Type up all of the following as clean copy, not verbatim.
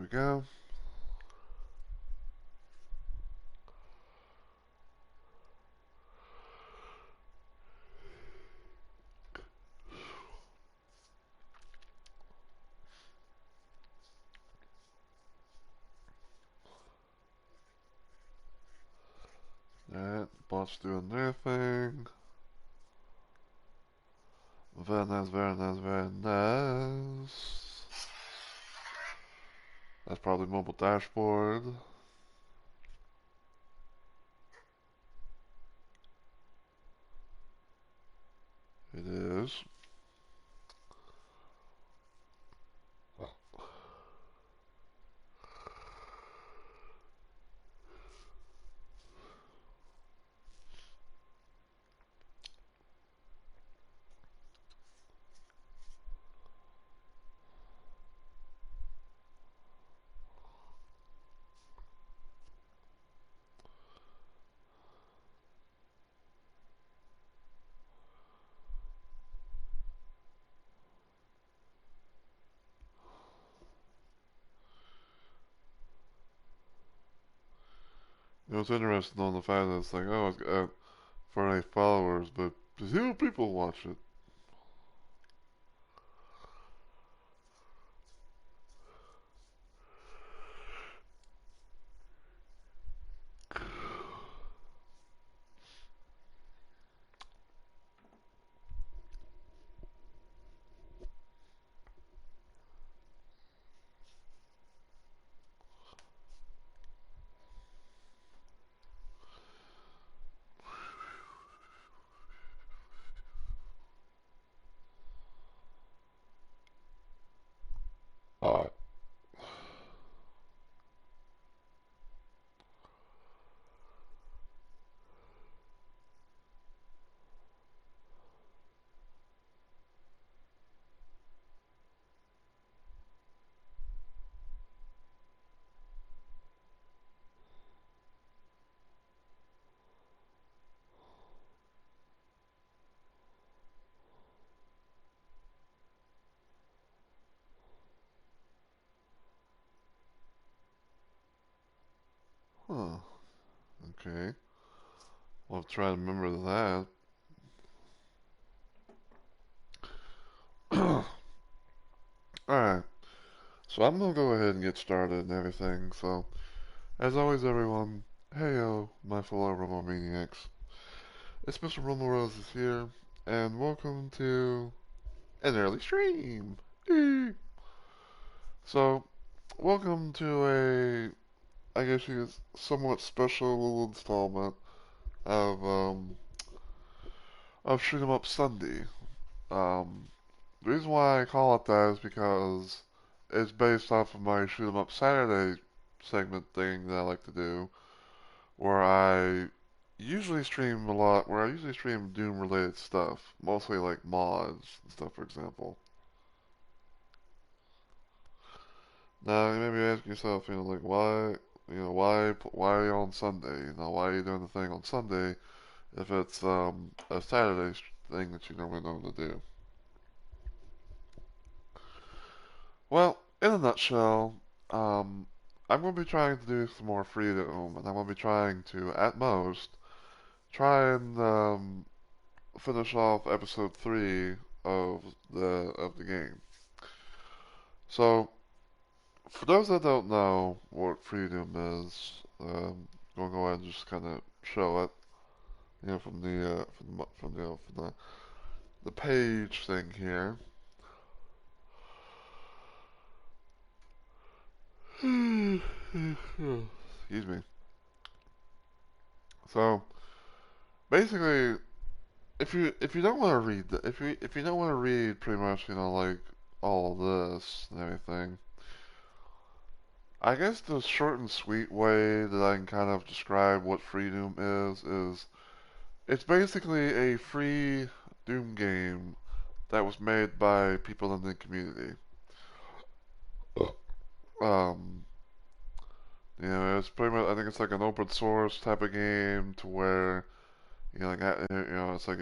we go. Alright, bots doing their thing. Very nice, very nice, very nice. That's probably mobile dashboard. It is. It was interesting on the fact that it's like, oh, it's got 48 followers, but 0 people watch it. Uh, huh. Okay. We'll try to remember that. Alright. So I'm gonna go ahead and get started and everything. So, as always, everyone, heyo, my fellow Romo Maniacs. It's Mr. Romo Roses here, and welcome to an early stream. Eee. So, welcome to I guess you could somewhat special little installment of Shoot 'em Up Sunday. Um, the reason why I call it that is because it's based off of my Shoot 'em Up Saturday segment thing that I like to do, where I usually stream a lot, where I usually stream Doom related stuff, mostly like mods and stuff, for example. Now you may be asking yourself, like why on Sunday? Why are you doing the thing on Sunday if it's a Saturday thing that you normally know to do? Well, in a nutshell, um, I'm going to be trying to do some more freedom, and I'm going to be trying to, at most, try and finish off episode 3 of the game. So, for those that don't know what freedom is, we'll go ahead and just kind of show it, from the page thing here. Excuse me. So basically, if you don't want to read if you don't want to read pretty much like all of this and everything, I guess the short and sweet way that I can kind of describe what freedom is it's basically a free Doom game that was made by people in the community. Um, it's pretty much, I think it's like an open source type of game to where it's like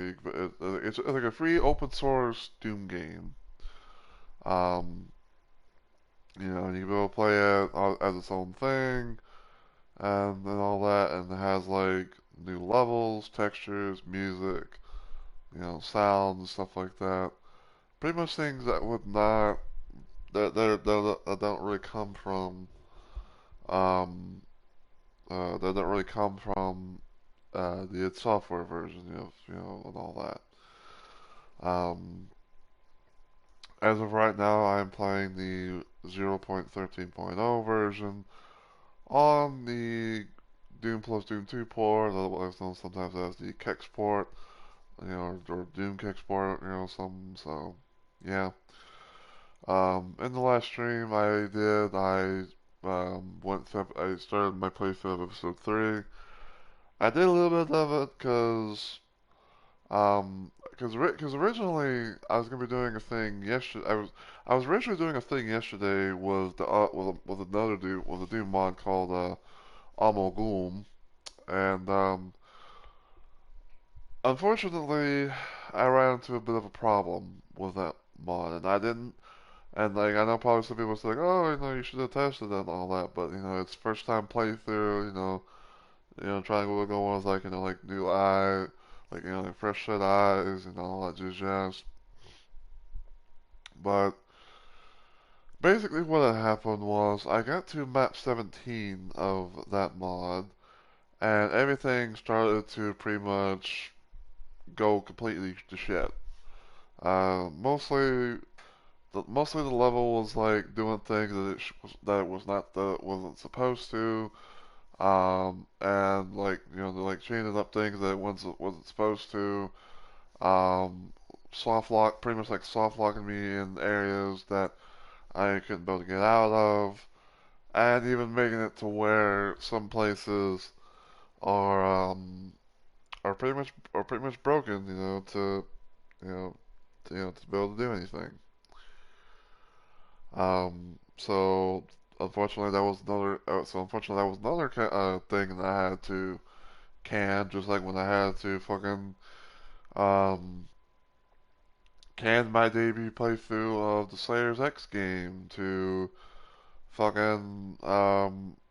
it's like a free open source Doom game. Um, you can be able to play it has its own thing and all that, and it has like new levels, textures, music, sound and stuff like that. Pretty much things that would not that don't really come from um that don't really come from the id Software version, and all that. As of right now, I'm playing the 0.13.0 version on the Doom plus Doom 2 port, otherwise known sometimes as the Kex port, or Doom Kex port, so yeah. In the last stream I started my playthrough of episode 3. I did a little bit of it because originally I was gonna be doing a thing yesterday. I was originally doing a thing yesterday with a Doom mod called Amogum, and unfortunately I ran into a bit of a problem with that mod, and I didn't. And like I know probably some people say like, oh, you should have tested it and all that, but it's first time playthrough, trying to go on with like like new eye, like fresh set eyes and all that jazz. But basically what had happened was I got to map 17 of that mod, and everything started to pretty much go completely to shit. Mostly the level was like doing things that it was not that it wasn't supposed to, and like they're like changing up things that it wasn't supposed to. Pretty much like soft locking me in areas that I couldn't be able to get out of, and even making it to where some places are are pretty much broken, you know to be able to do anything. So unfortunately that was another thing that I had to can, just like when I had to fucking um can my debut playthrough of the Slayer's X game to fucking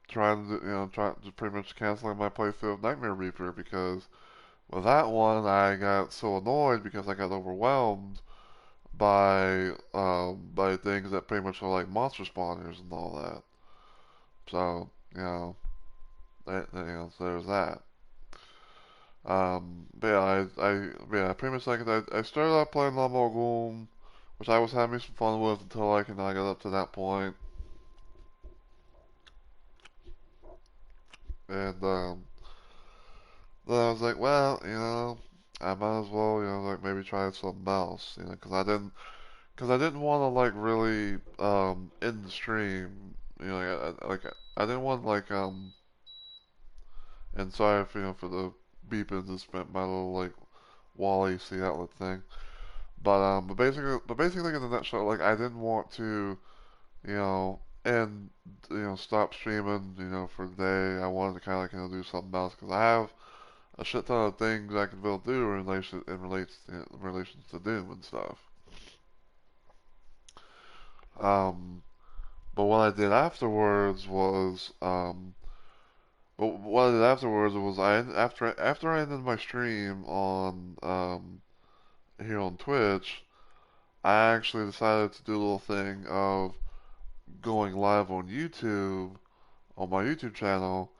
try to pretty much canceling my playthrough of Nightmare Reaper, because with that one I got so annoyed because I got overwhelmed by things that pretty much are like monster spawners and all that. So so there's that. But yeah, pretty much like I started out playing Lava Golem, which I was having some fun with until like I got up to that point, and then I was like, well, I might as well, like maybe try something else, because I didn't want to like really end the stream, I didn't want like and sorry for for the beeping that spent my little like wall AC outlet thing. But basically in a nutshell, like I didn't want to, and stop streaming, for the day. I wanted to kind of like do something else because I have a shit ton of things I can be able to do in relation to Doom and stuff. Um, but what I did afterwards was after I ended my stream on here on Twitch, I actually decided to do a little thing of going live on YouTube, on my YouTube channel,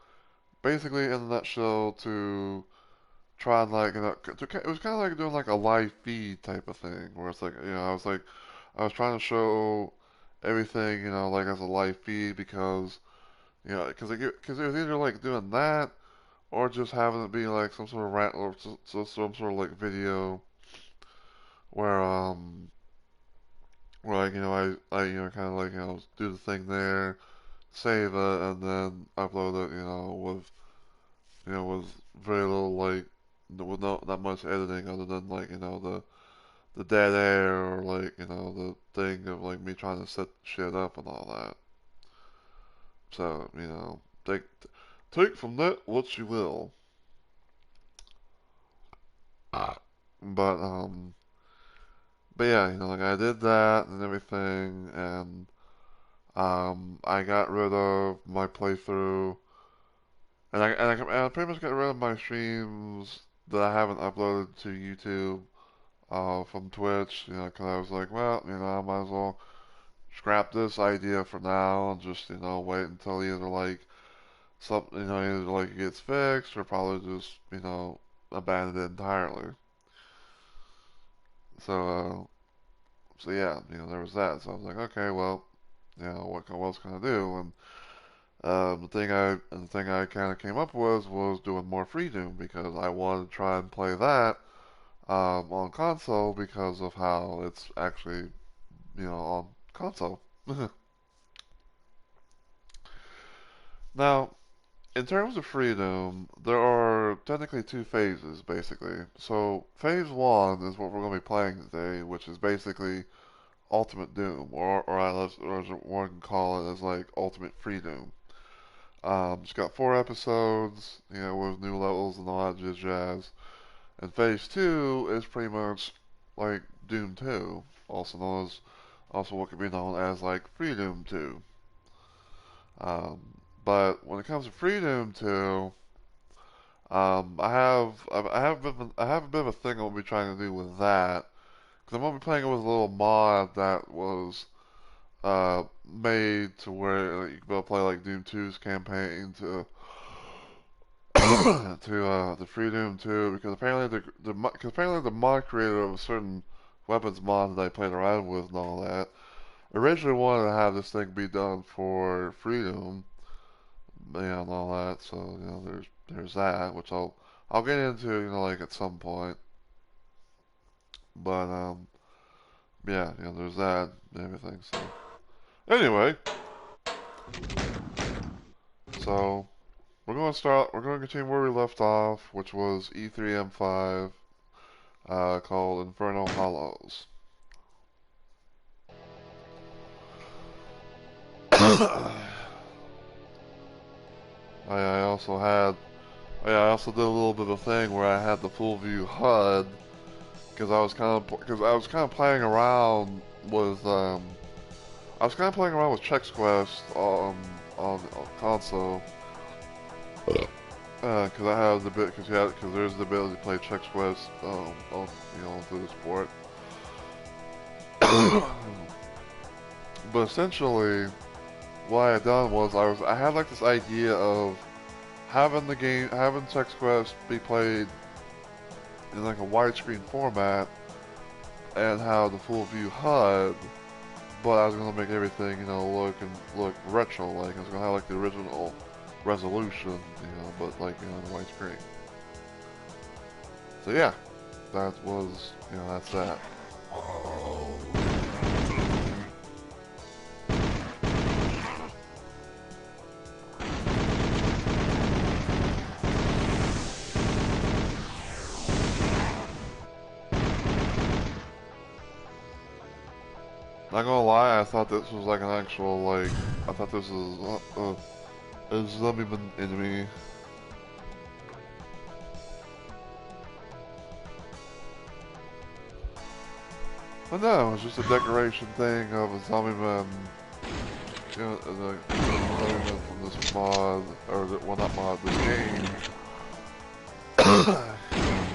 basically in a nutshell to try and like, it was kind of like doing like a live feed type of thing, where it's like, I was trying to show everything, like as a live feed because, because it was either like doing that or just having it be like some sort of rant or some sort of like video where, like, I kind of like, do the thing there, save it, and then upload it, with very little like with not that much editing other than like the dead air or like the thing of like me trying to set shit up and all that. So take from that what you will. But but yeah, like I did that and everything, and I got rid of my playthrough, and I pretty much got rid of my streams that I haven't uploaded to YouTube from Twitch. You know, because I was like, well, you know, I might as well scrap this idea for now and just, you know, wait until either like something, you know, either like it gets fixed or probably just, you know, abandon it entirely. So, so yeah, you know, there was that. So I was like, okay, well, you know, what else can I do? And the thing I kind of came up with was doing more FreeDoom because I wanted to try and play that on console because of how it's actually, you know, on console. Now, in terms of FreeDoom, there are technically two phases, basically. So, phase one is what we're going to be playing today, which is basically Ultimate Doom, or as one can call it as like Ultimate FreeDoom. It's got 4 episodes, you know, with new levels and all that jazz. And phase two is pretty much like Doom 2, also what could be known as like FreeDoom 2. But when it comes to FreeDoom 2, I have a bit of a thing I'll be trying to do with that because I'm gonna be playing it with a little mod that was made to where you can be able to play like Doom 2's campaign to to the FreeDoom 2 because apparently the mod creator of a certain weapons mod that I played around with and all that originally wanted to have this thing be done for FreeDoom, yeah, and all that. So you know, there's that, which I'll get into, you know, like at some point. But yeah, you know, there's that and everything. So anyway, so we're going to continue where we left off, which was E3M5, called Inferno Hollows. I also had, I also did a little bit of a thing where I had the full view HUD because I was kind of playing around with I was kind of playing around with Chex Quest on console. Because I have the bit because there's the ability to play Chex Quest on, you know, through this port. But essentially, what I had done was I had like this idea of having Chex Quest be played in like a widescreen format and have the full view HUD, but I was gonna make everything, you know, look retro like. I was gonna have like the original resolution, you know, but like, you know, widescreen. So yeah, that was, you know, that's that. Not gonna lie, I thought this was like an actual, like, I thought this was a zombie enemy. But no, it's just a decoration thing of a zombie man, you know, the zombie man from this mod, or well, not mod, this game.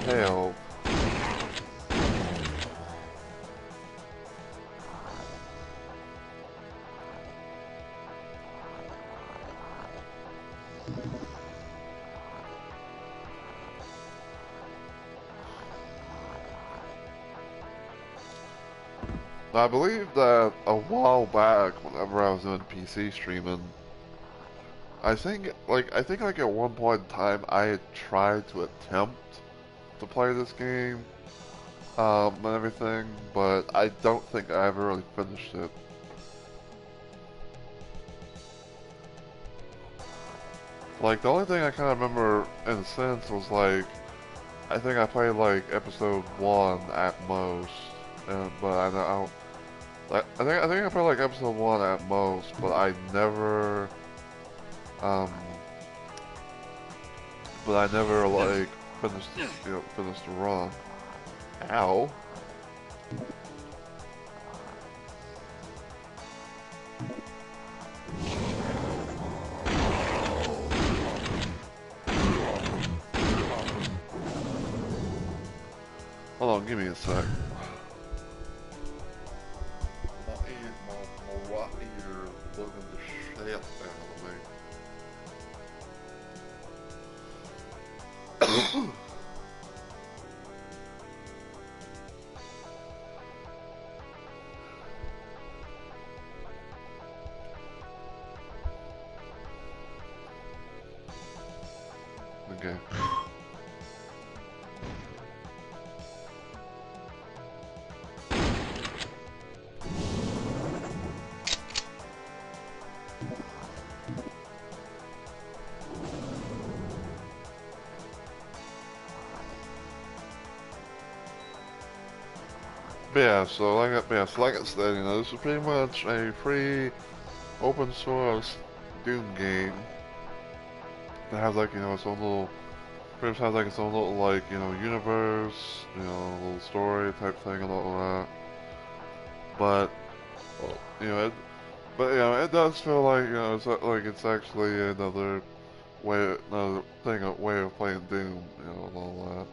Hell. I believe that a while back, whenever I was doing PC streaming, I think like at one point in time I had tried to attempt to play this game, and everything, but I don't think I ever really finished it. Like the only thing I kind of remember in a sense was like I think I played like episode 1 at most, but I think I played like episode 1 at most, but I never um like finished, you know, finished the run. Ow. give me a sec. My right ear looking the shit out of me. Okay. But yeah, so like I said, you know, this is pretty much a free open source Doom game that has like, you know, its own little, pretty much has like its own little like, you know, universe, you know, little story type thing and all that. But, you know, but you know, it does feel like, you know, it's like it's actually another a way of playing Doom, you know, and all that.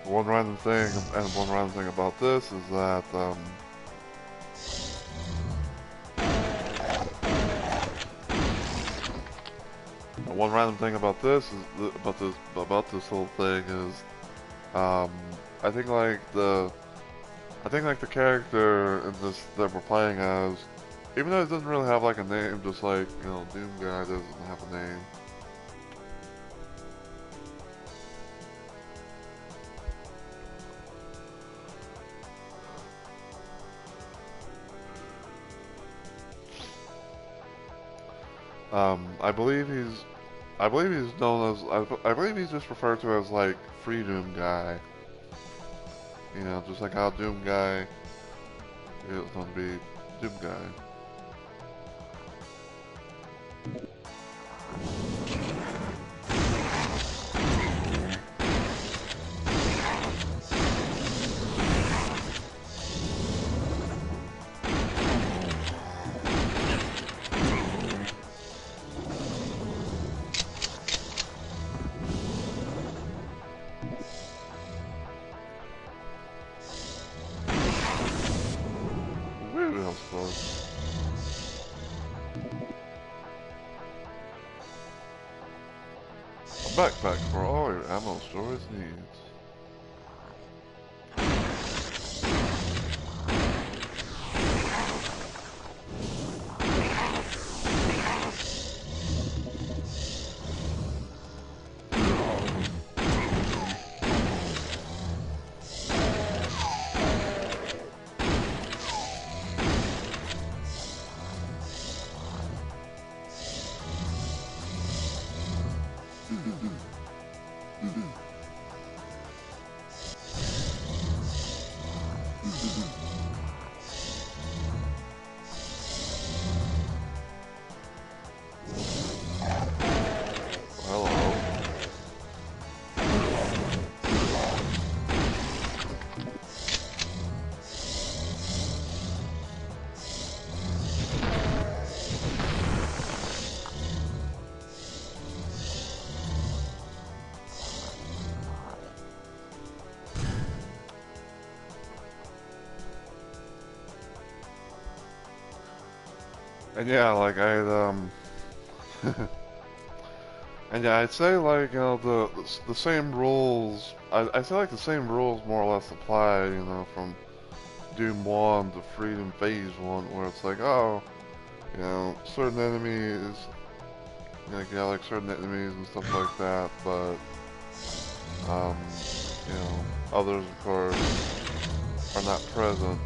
One random thing about this is that, one random thing about this is, about this whole thing is, I think like the character in this that we're playing as, even though it doesn't really have like a name, just like, you know, Doom Guy doesn't have a name. I believe he's known as, I believe he's just referred to as like FreeDoom Guy. You know, just like how Doom Guy is known to be Doom Guy. Really helpful. A backpack for all your ammo storage needs. And yeah, like and yeah, I'd say like, you know, the same rules. I say like the same rules more or less apply, you know, from Doom 1 to Freedom Phase 1, where it's like, oh, you know, certain enemies, like, yeah, like certain enemies and stuff like that, but you know, others of course are not present.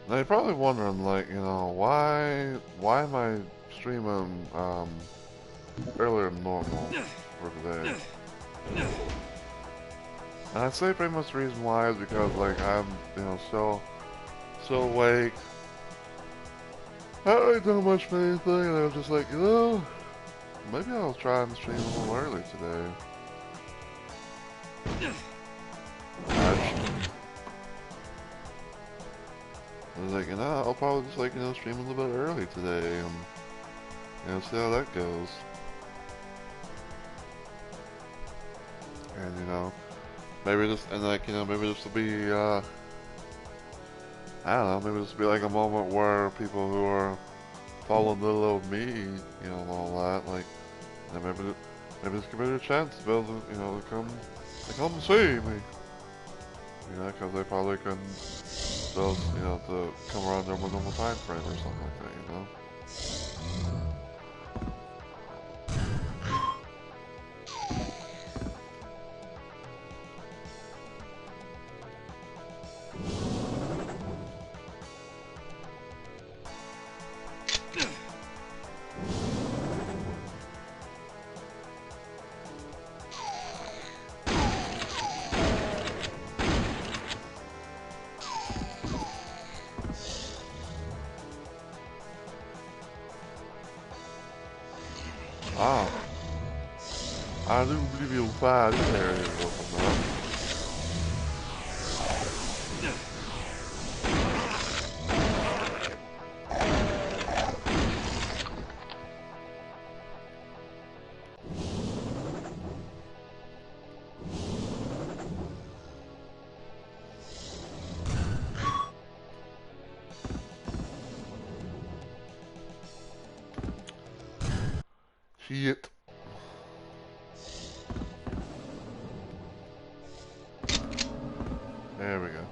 Now you're probably wondering, like, you know, why am I streaming earlier than normal for today? And I'd say pretty much the reason why is because, like, I'm, you know, still awake. I haven't really done much of anything, and I was just like, you know, maybe I'll try and stream a little early today. I was like, you know, I'll probably just, like, you know, stream a little bit early today, and, you know, see how that goes. And, you know, maybe just, and, like, you know, maybe this will be, I don't know, maybe this will be, like, a moment where people who are following little old me, you know, and all that, like, you know, maybe this could be a chance to be able to, you know, to come see me. You know, because they probably couldn't, those, you know, to come around their normal time frame or something like that, you know? Ah, I do believe you'll find there you go from that. Shit. There we go.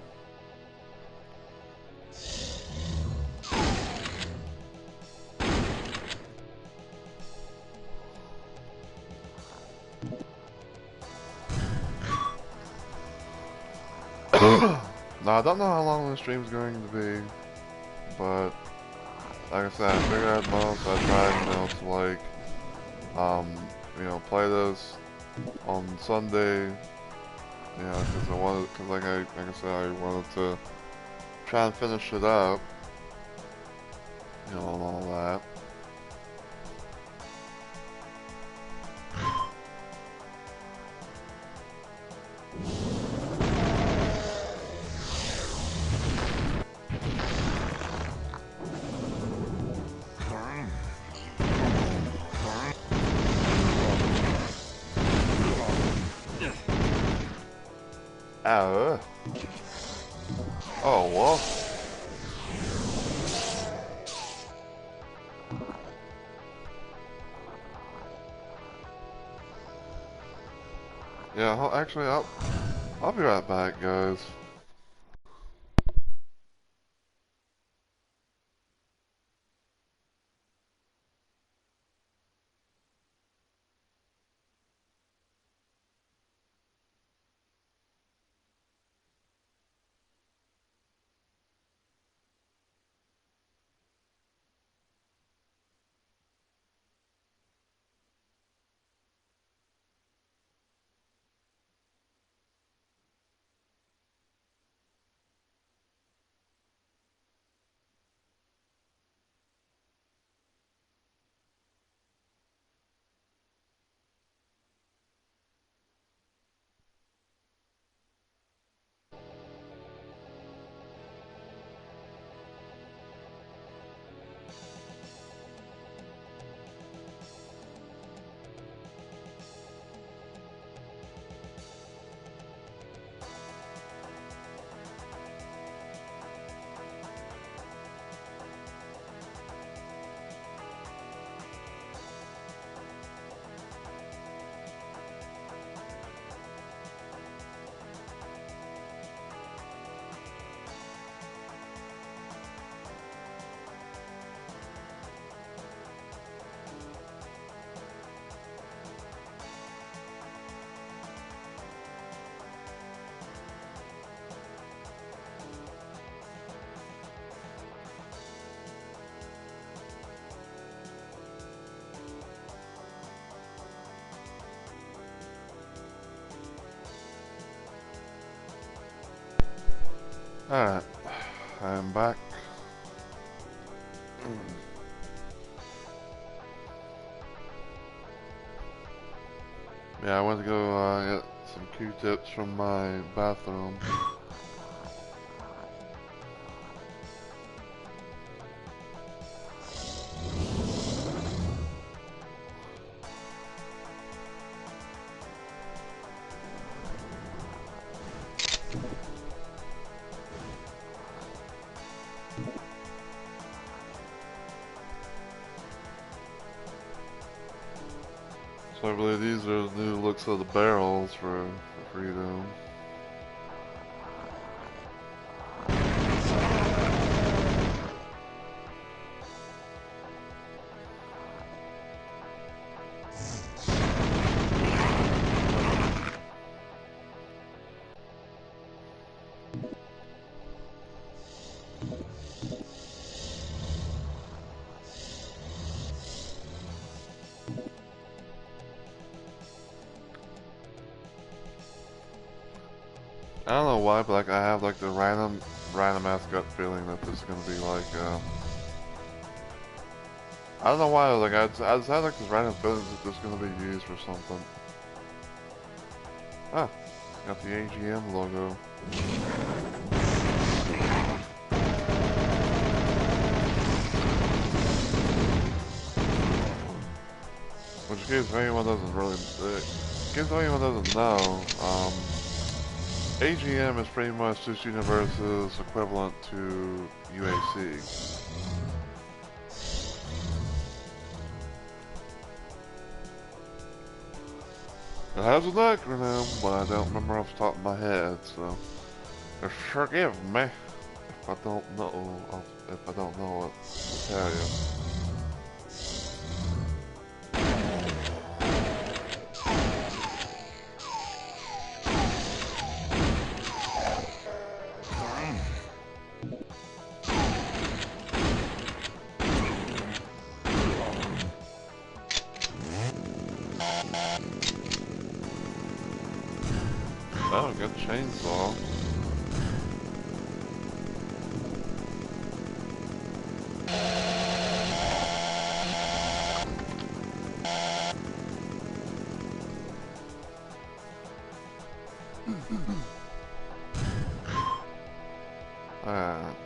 Now, I don't know how long the stream's going to be, but like I said, I figured at most I'd try, you know, to like, you know, play this on Sunday, you know, because I wanted, because like I said, I wanted to try and finish it up, you know, and all that. Oh, oh well. Yeah, actually, I'll be right back, guys. Alright, I'm back. Yeah, I went to go get some Q-tips from my bathroom. So I believe these are the new looks of the barrels for FreeDoom. I don't know why, but like I have like the random ass gut feeling that this is gonna be like I don't know why, like I just had like this random feeling that this is gonna be used for something. Ah, got the AGM logo. Which in case anyone doesn't really, in case anyone doesn't know, AGM is pretty much this universe's equivalent to UAC. It has an acronym, but I don't remember off the top of my head, so forgive me if I don't know what to tell you. Oh, good chainsaw. Alright.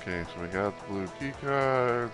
Okay, so we got the blue key card.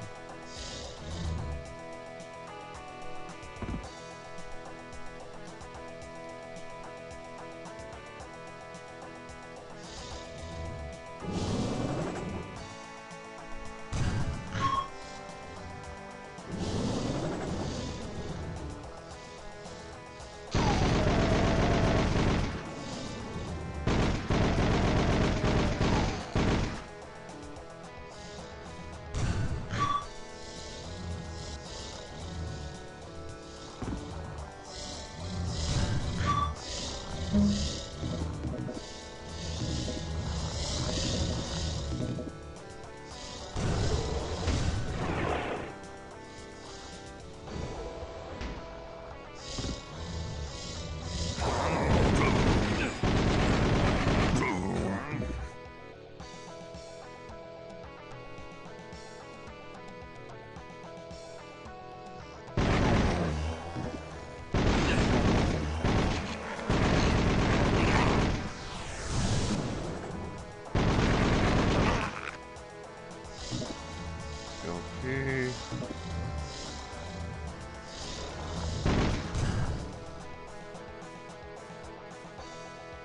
Okay.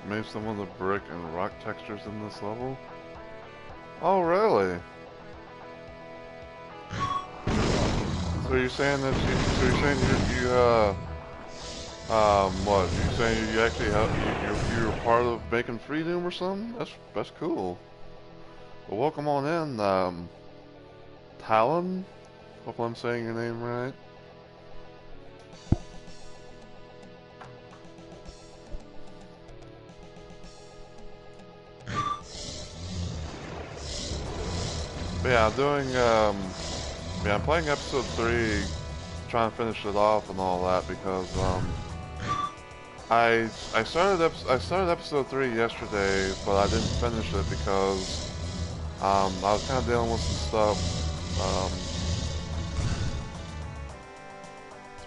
Maybe some of the brick and rock textures in this level. Oh, really? So you're saying that What? You saying you actually help? You're part of making FreeDoom or something? That's cool. Well, welcome on in, Talon. Hope I'm saying your name right. But yeah, I'm doing yeah, I'm playing episode 3, trying to finish it off and all that because I started episode 3 yesterday, but I didn't finish it because I was kind of dealing with some stuff.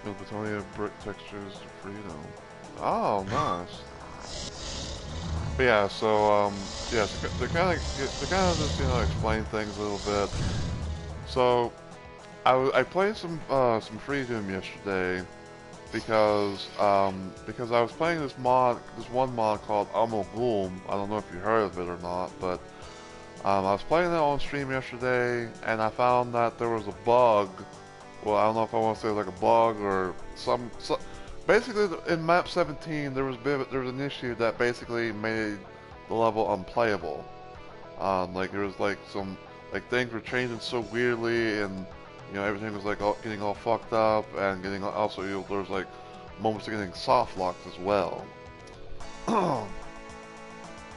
Smooth plutonium brick textures to freedom. Oh, nice. But yeah, so yeah, to kind of just explain things a little bit. So I played some FreeDoom yesterday because I was playing this one mod called Ghoul. I don't know if you heard of it or not, but I was playing it on stream yesterday, and I found that there was a bug. Well, I don't know if I want to say like a bug or basically, in map 17, there was an issue that basically made the level unplayable. Like there was like things were changing so weirdly, and everything was like getting all fucked up, and getting also there was like moments of getting soft locked as well.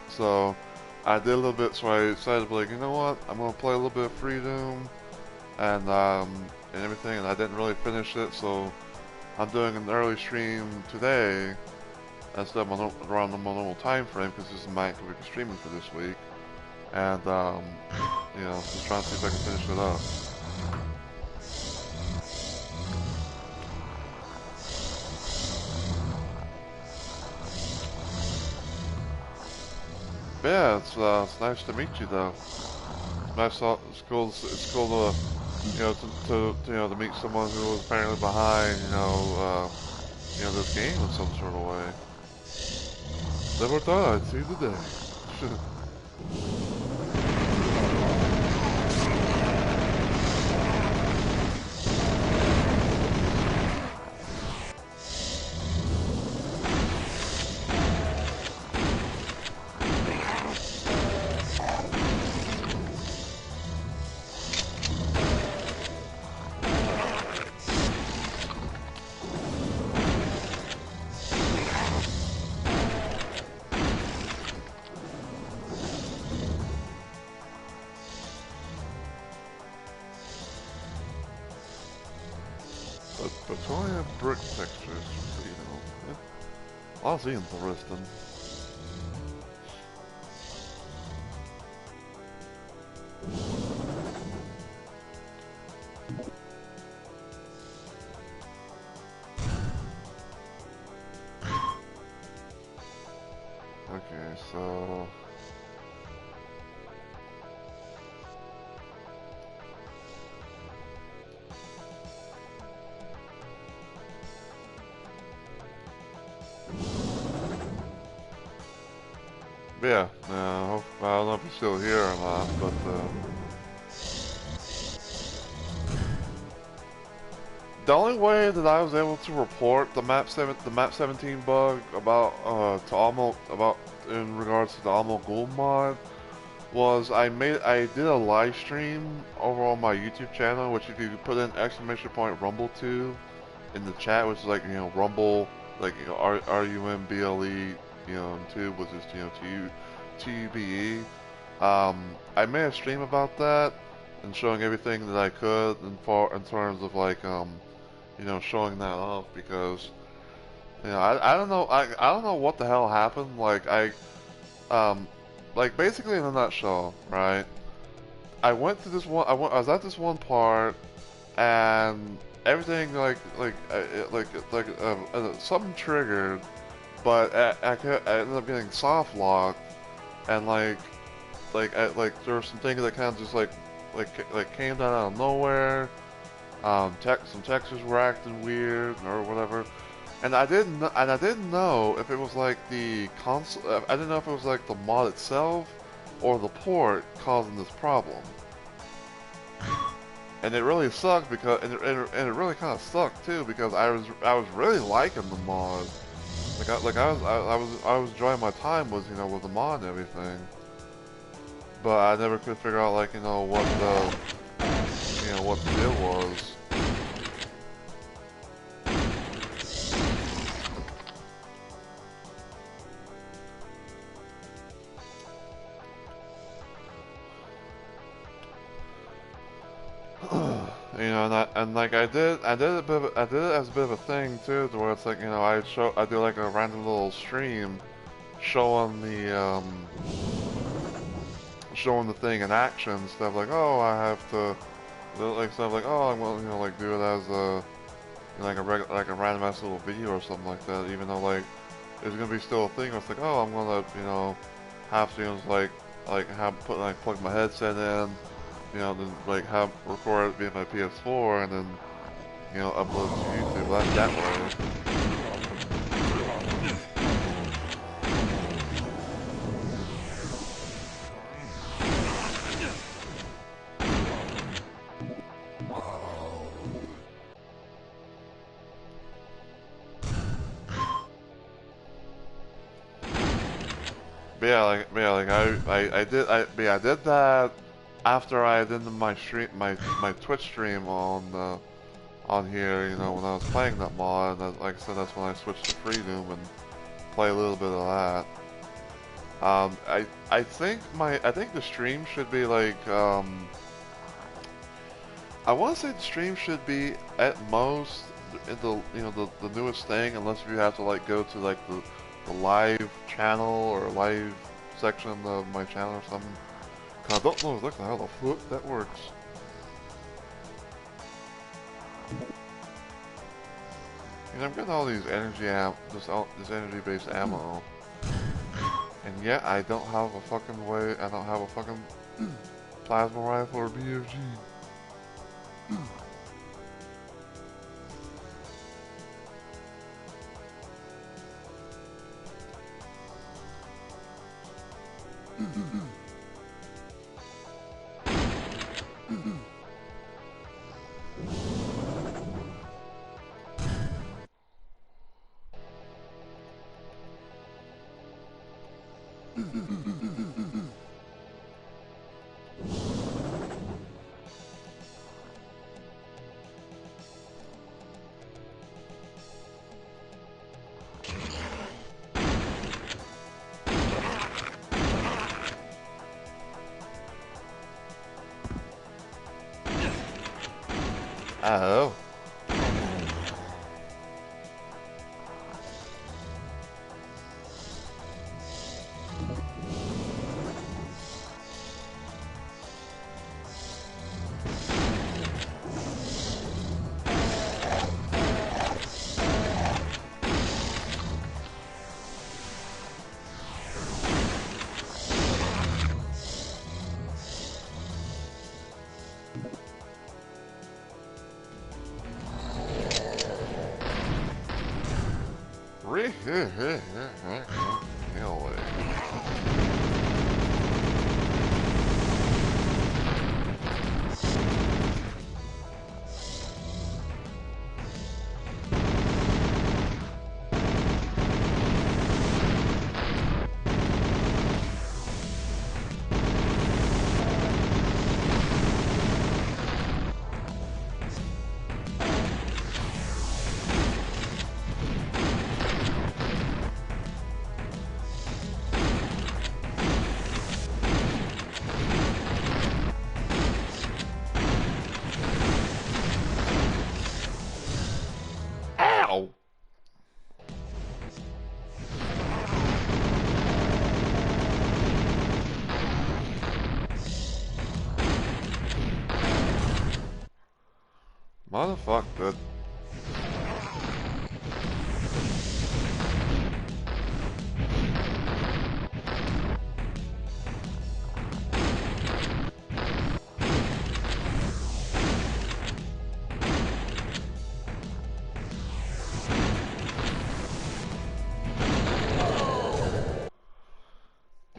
So I did a little bit. So I decided to be like, you know what? I'm gonna play a little bit of Freedom and everything, and I didn't really finish it, so I'm doing an early stream today instead of around my normal time frame because this is my week of streaming for this week, and just trying to see if I can finish it up. But yeah, it's nice to meet you though. It's cool to to meet someone who was apparently behind this game in some sort of way. Never thought I'd see the day. Plutonium brick textures, that's interesting. Okay, so yeah, I don't know if he's still here or not, but the only way that I was able to report the map 17 bug about in regards to the Ghoul mod was I did a live stream over on my YouTube channel, which if you put in !Rumble2 in the chat, which is like Rumble, like RUMBLE, and 2, which is TUBE. I made a stream about that and showing everything that I could in terms of like showing that off because I don't know I don't know what the hell happened. Like basically in a nutshell, right? I went to this one. I was at this one part, and everything something triggered, but I ended up getting soft locked, and there were some things that kind of just came down out of nowhere. Some textures were acting weird or whatever, and I didn't know if it was like the console. I didn't know if it was like the mod itself or the port causing this problem. and it really sucked because, and it really kind of sucked too because I was really liking the mod. I was enjoying my time with with the mod and everything, but I never could figure out like what the deal was. And like I did I did it as a bit of a thing too, to where it's like I do like a random little stream showing the thing in action, stuff like, oh, I have to, like stuff like, oh, I'm gonna like do it as a like a random ass little video or something like that, even though like it's gonna be still a thing. It's like, oh, I'm gonna have to have plug my headset in. Then like have record it via my PS4 and then, upload it to YouTube that way. But yeah, like I did that after I did my Twitch stream on here, when I was playing that mod, and like I said, that's when I switched to FreeDoom and play a little bit of that. I think the stream should be like, I want to say the stream should be at most in the newest thing, unless you have to like go to like the live channel or live section of my channel or something. 'Cause I don't know exactly how the fuck that works. I'm getting all these this energy-based ammo, and yet I don't have a fucking way. I don't have a fucking plasma rifle or BFG. Oh. Motherfucker.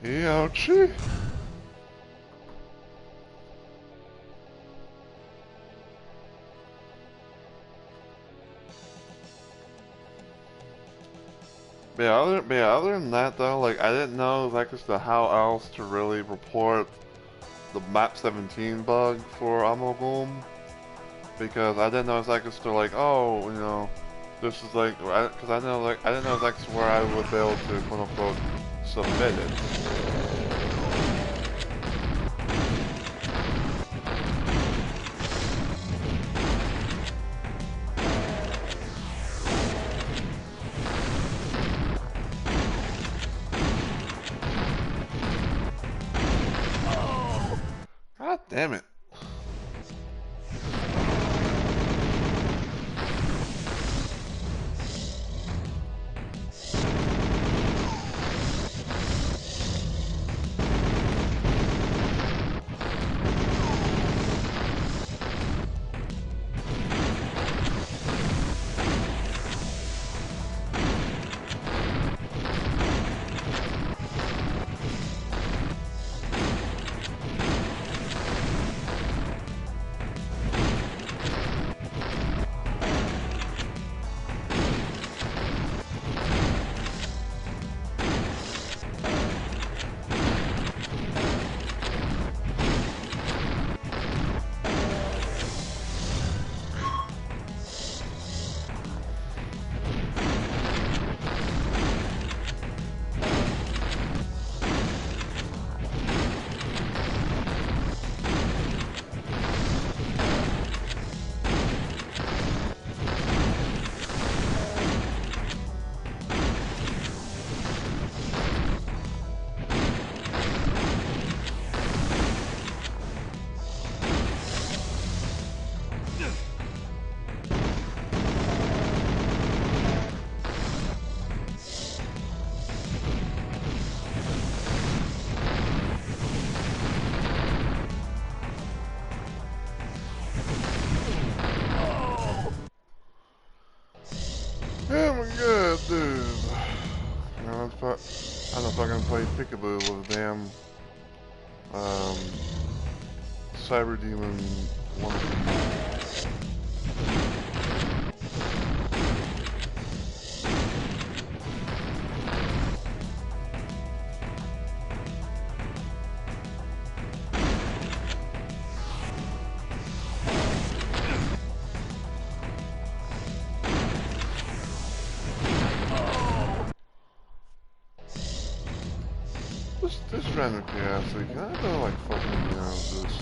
Ouchie. other than that though, like I didn't know like as to how else to really report the map 17 bug for Amalgam, because I didn't know exactly as to like, oh, you know, this is like, because I know like I didn't know exactly where I would be able to quote unquote submit it. God damn it. Oh my god, dude. You know, I don't know if I can play peekaboo with a damn Cyber Demon one. This random curiosity, can I go like fucking, you know, this?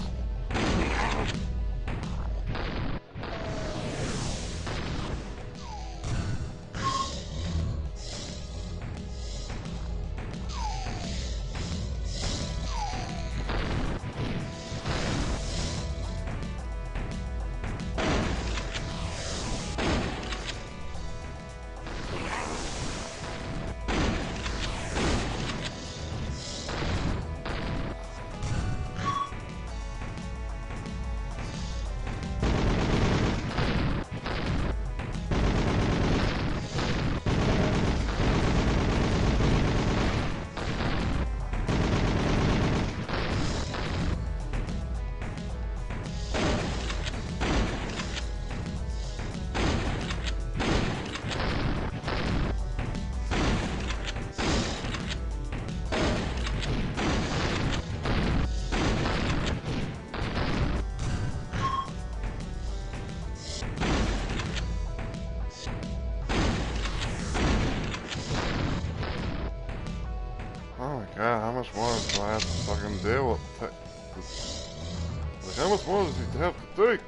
Oh my god, how much more do I have to fucking deal with? Like, how much more does he have to take?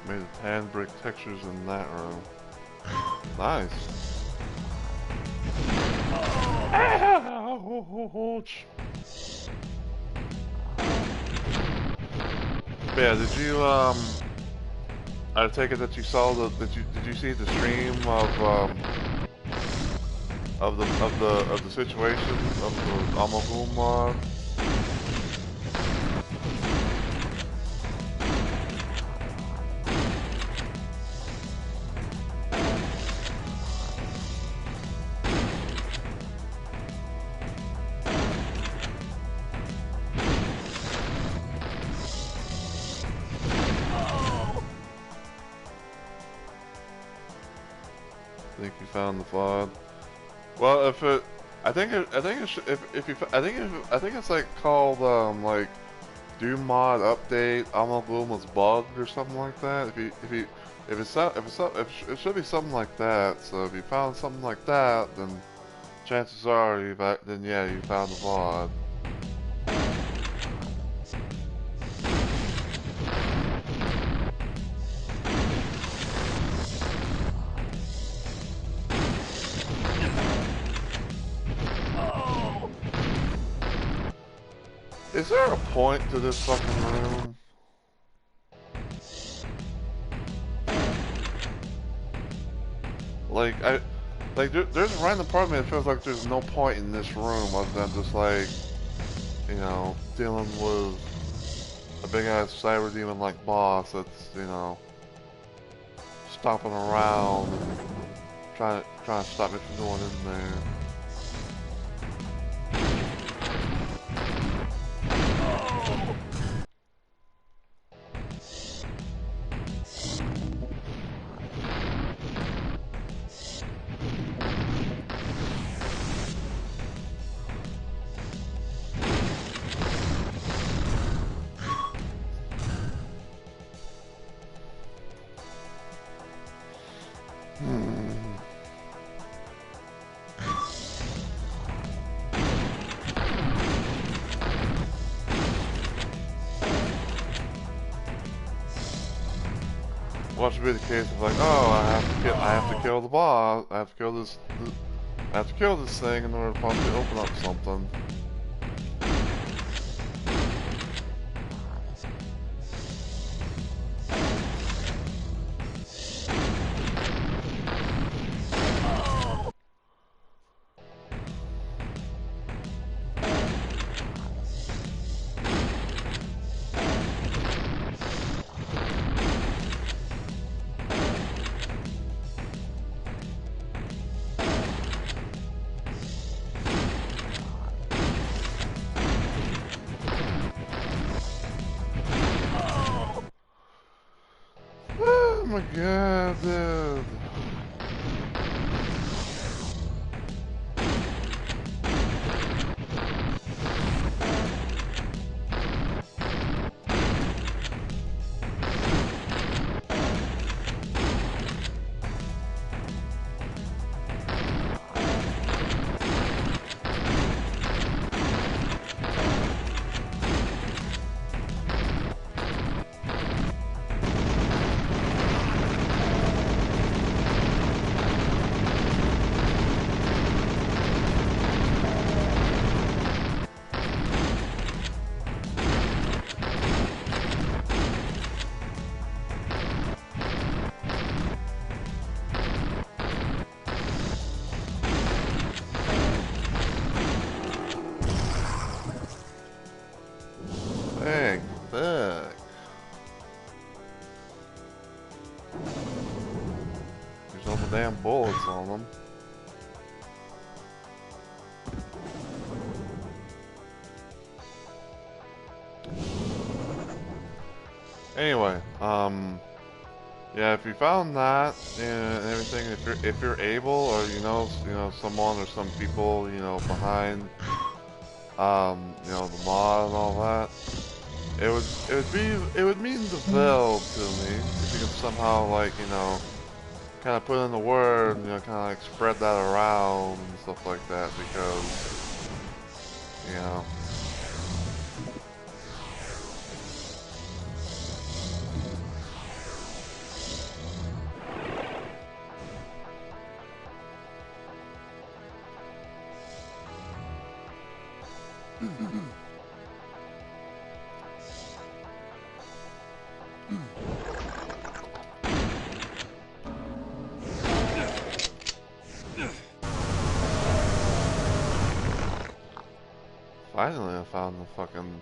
Made the handbrake textures in that room. Nice. Ouch. Yeah, did you I take it that you saw did you see the stream of the situation of the Amalgam mod? think you found the VOD. Well, if it, I think it should, if you, I think it's like called, like, do mod update Alma was bugged or something like that. If it should be something like that. So if you found something like that, then chances are then yeah, you found the VOD. Is there a point to this fucking room? Like, there's a random part of me that feels like there's no point in this room other than just like, you know, dealing with a big ass cyber demon like boss that's, you know, stomping around and trying to stop me from going in there. What should be the case of like, oh, I have to kill the boss, I have to kill this thing in order to possibly open up something. Oh my god, dude. Dang, fuck. There's all the damn bullets on them. Anyway, yeah, if you found that and everything, if you're able, or you know someone or some people, you know, behind, you know, the mod and all that, it would mean the veil to me if you can somehow, like, you know, kind of put in the word, you know, kind of like spread that around and stuff like that, because, you know. Finally, I found the fucking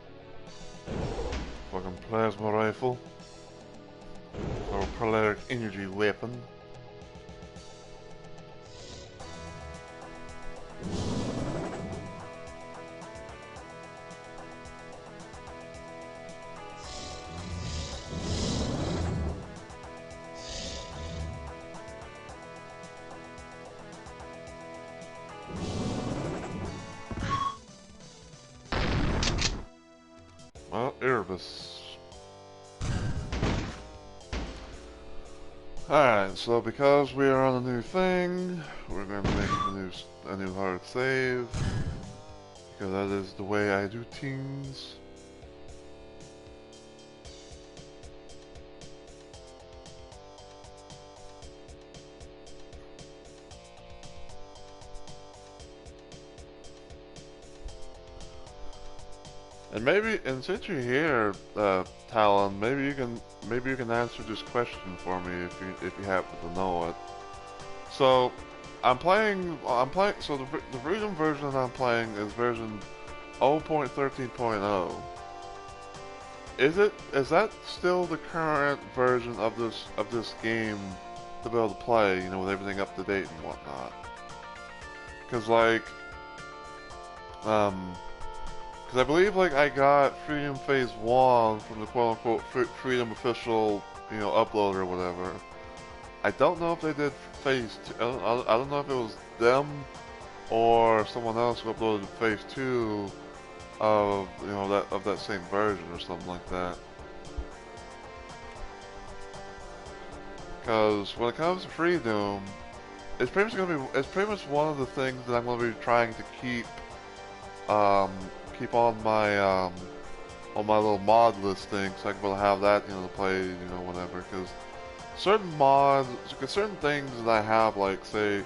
plasma rifle, or caloric energy weapon. Alright, so because we are on a new thing, we're going to make a new hard save. Because that is the way I do things. And since you're here, Talon, maybe you can answer this question for me if you happen to know it. So, so the Freedom version I'm playing is version 0.13.0. Is that still the current version of this game to be able to play, with everything up to date and whatnot? Because because I believe I got Freedom Phase 1 from the quote-unquote Freedom official, upload or whatever. I don't know if they did Phase 2. I don't know if it was them or someone else who uploaded Phase 2 of that same version or something like that. Because when it comes to FreeDoom, it's pretty much one of the things that I'm gonna be trying to keep on my little mod listing, so I can be able to have that to play whenever. Because certain mods, certain things that I have, say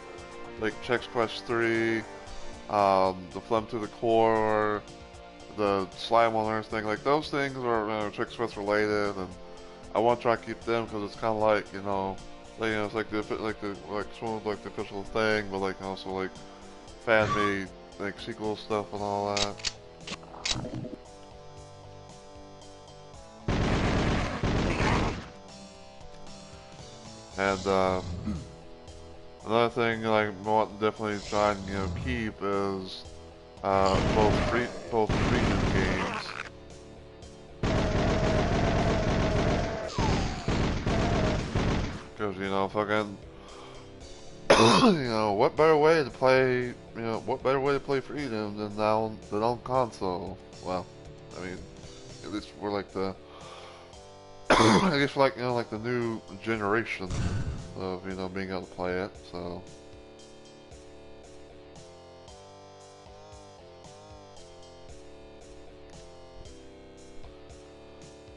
Chex Quest 3, the Phlegm to the Core, the Slime on Earth thing, those things are Chex Quest related, and I want to try to keep them because it's kind of it's the official thing, but also fan made sequel stuff and all that. And another thing I want to definitely try and keep is both Freedom games. Because fucking what better way to play Freedom than on console? Well, I mean, at least we're the I guess for the new generation of being able to play it. So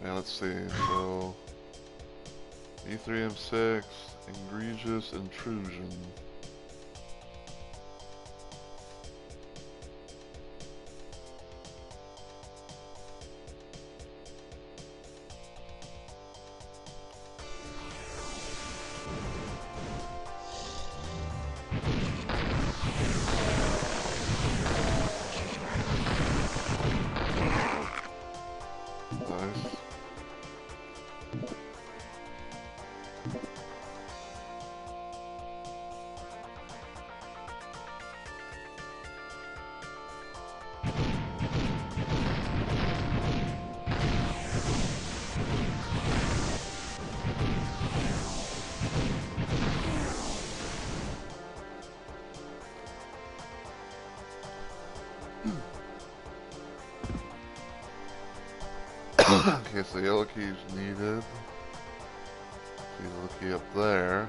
yeah, let's see. So E3M6 egregious intrusion. Okay, so yellow key is needed. Yellow key up there.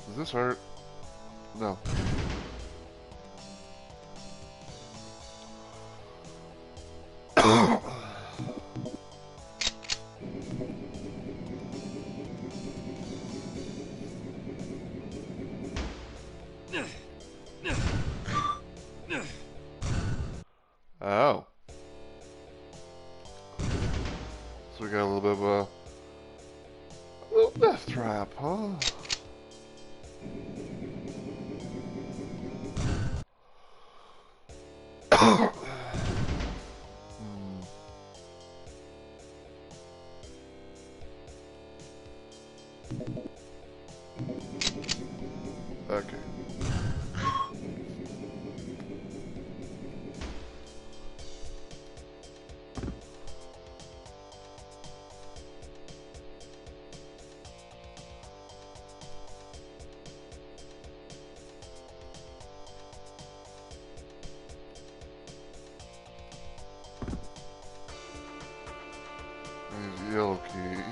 Does this hurt? No. Oh. So we got a little bit of a little death trap, huh? Hmm. Okay. Use yellow key.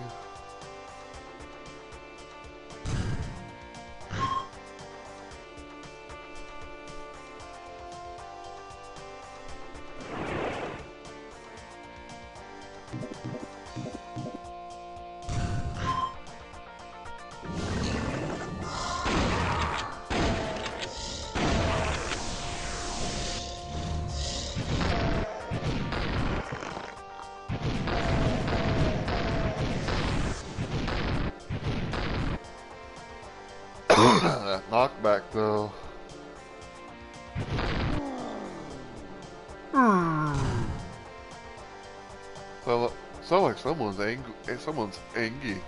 That knockback though. So, so like someone's angry. Someone's angry.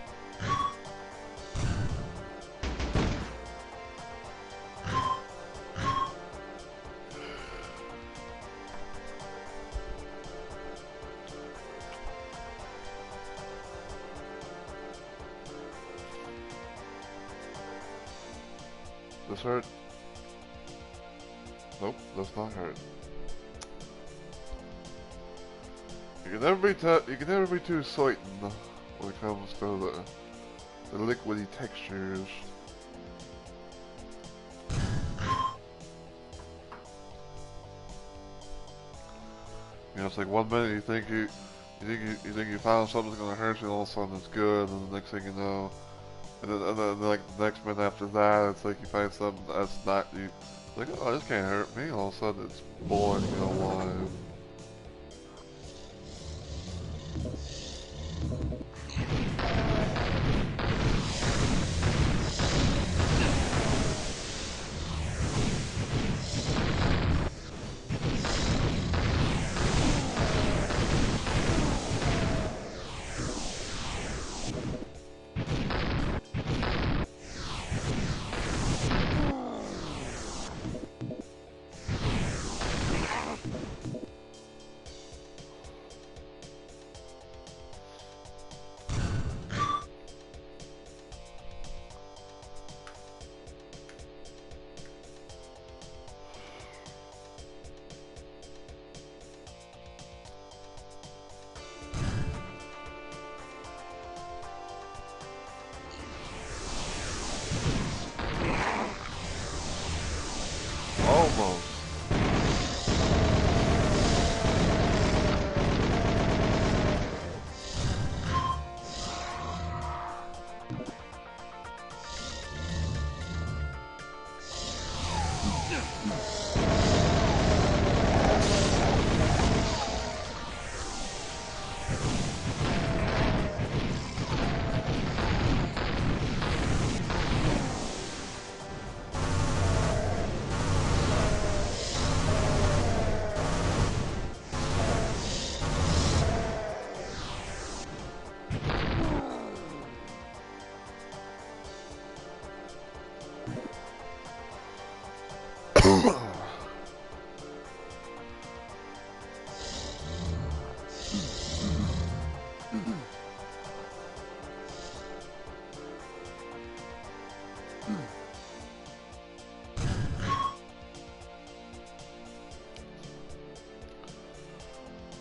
This hurt? Nope, does not hurt. You can never be too certain when it comes to the liquidy textures. You know, it's like 1 minute you think you found something that's gonna hurt you, all of a sudden it's good, and the next thing you know, and then like the next minute after that, it's like you find something that's not you. Like, oh, this can't hurt me. All of a sudden it's boring you alive. Almost.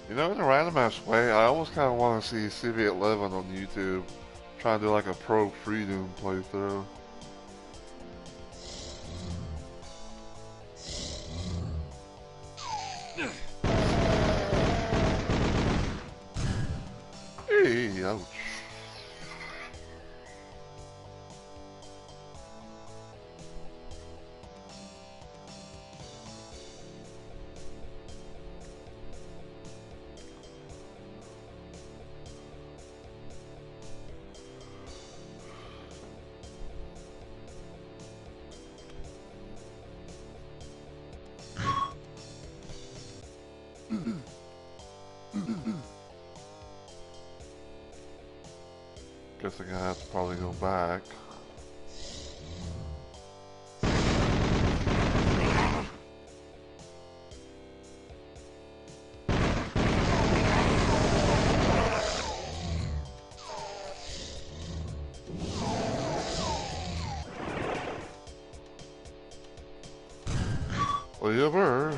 You know, in a random ass way, I almost kind of want to see CV11 on YouTube, trying to do like a pro FreeDoom playthrough. Hey, ouch. guessing I have to probably go back. Whatever.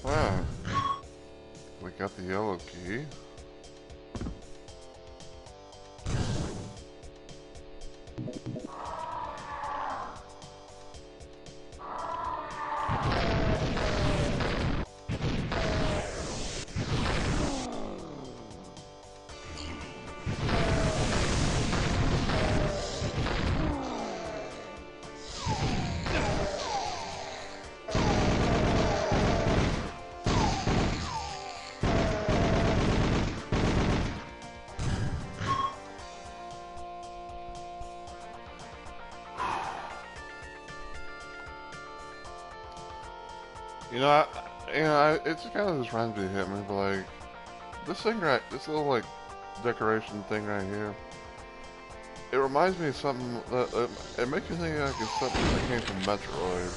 Ah, we got the yellow key. It just kind of just randomly hit me, but like, this thing this little like decoration thing right here, it reminds me of something that, it makes me think like it's something that came from Metroid.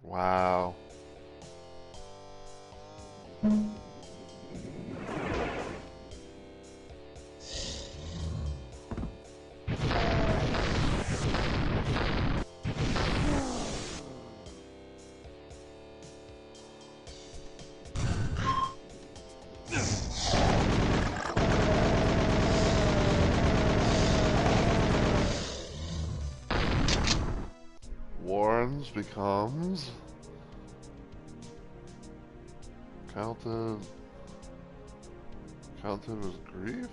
Wow. Warren's becomes counted as grief?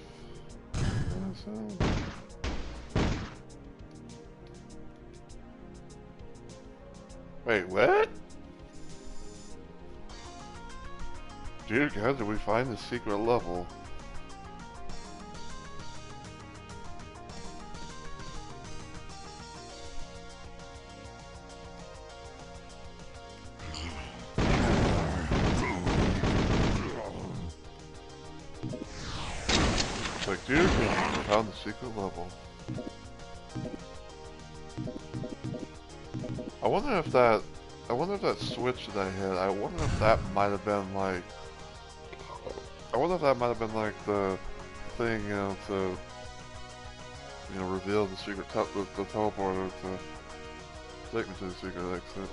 Wait, what? Dear God, did we find the secret level? Dear God, we found the secret level. I wonder if that switch that I hit, I wonder if that might have been like, the thing, to, reveal the secret, the teleporter to take me to the secret exit.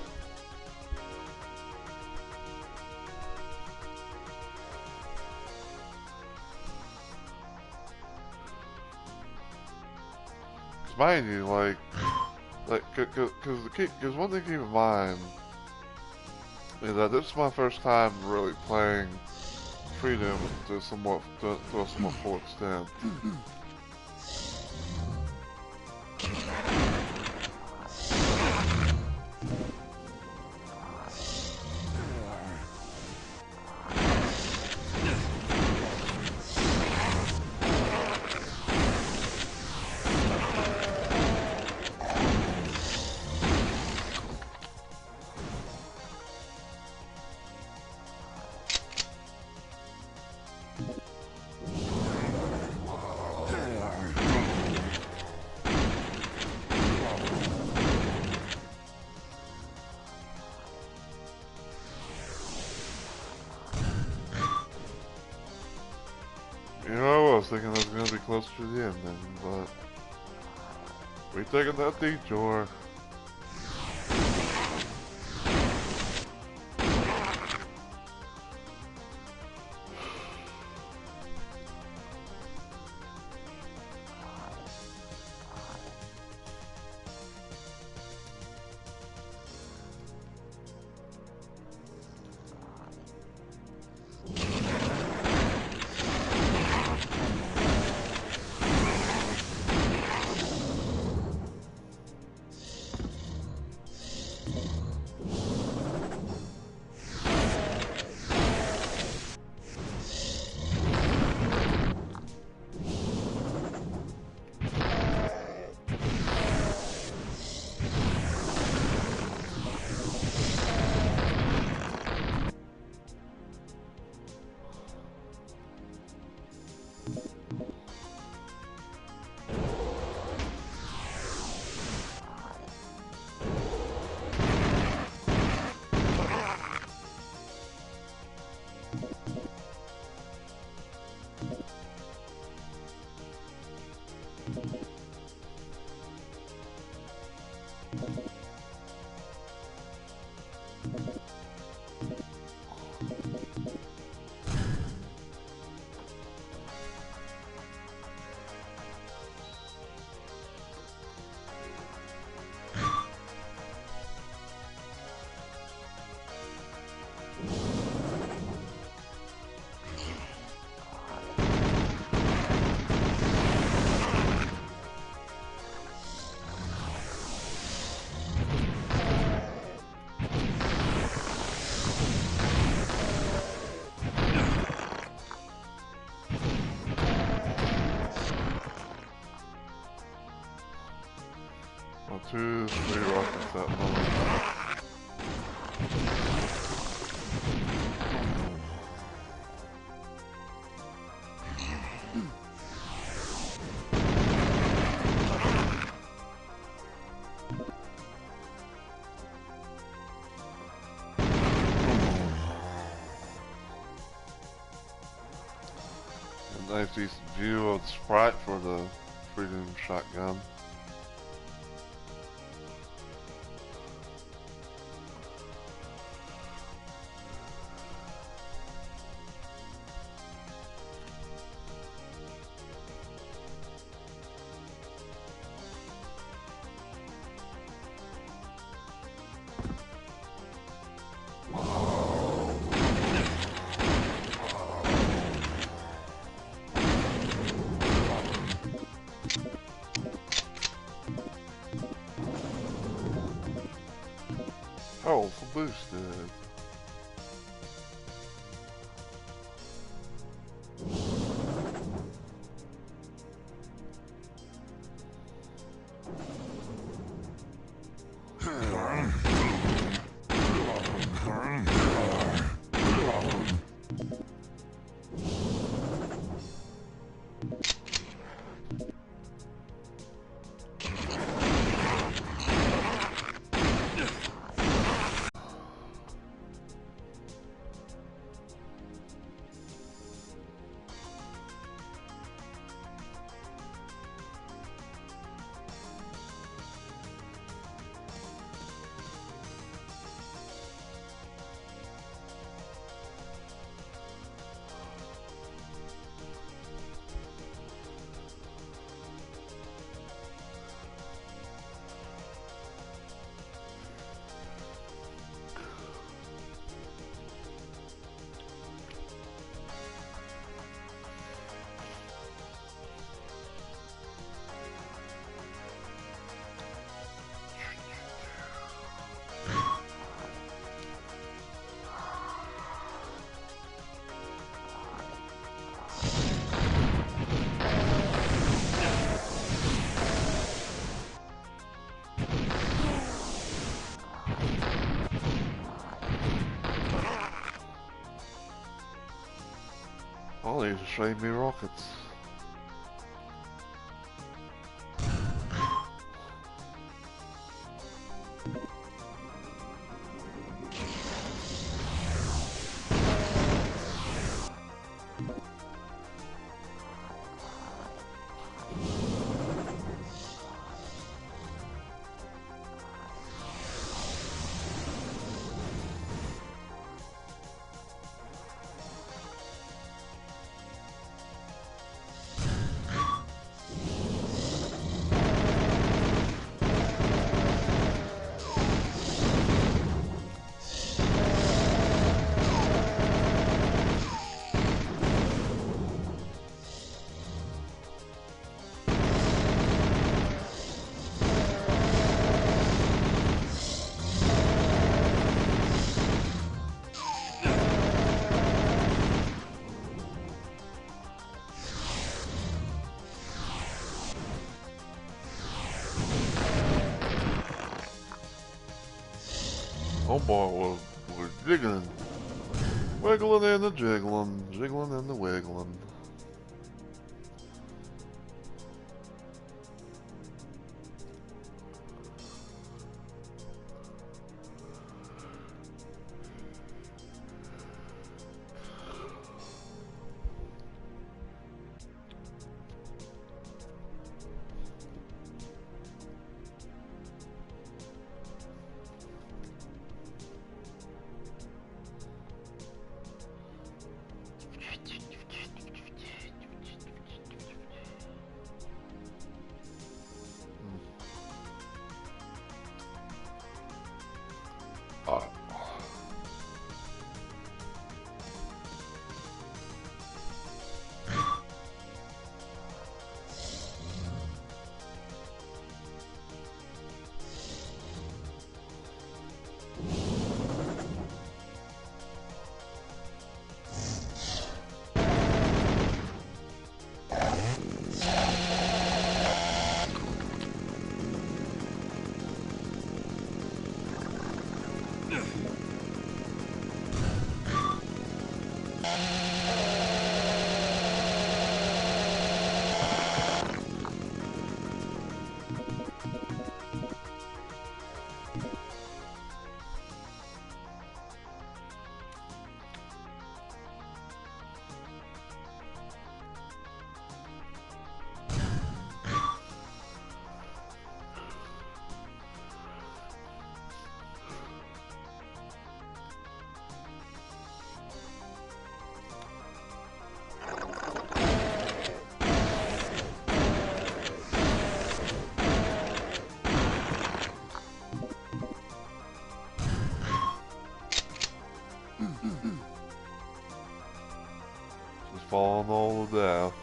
Cause mind you, cause one thing to keep in mind is that this is my first time really playing FreeDoom's to a somewhat full extent. You know, I was thinking I was gonna be closer to the ending, but we taking that detour. Well, 2, 3 rockets that moment. A nice decent view of the sprite for the FreeDoom's shotgun. Powerful boosted. ready to train me rockets. Oh boy, we're jiggling. Wiggling and the jiggling, jiggling and the wiggling. Just falling all the death.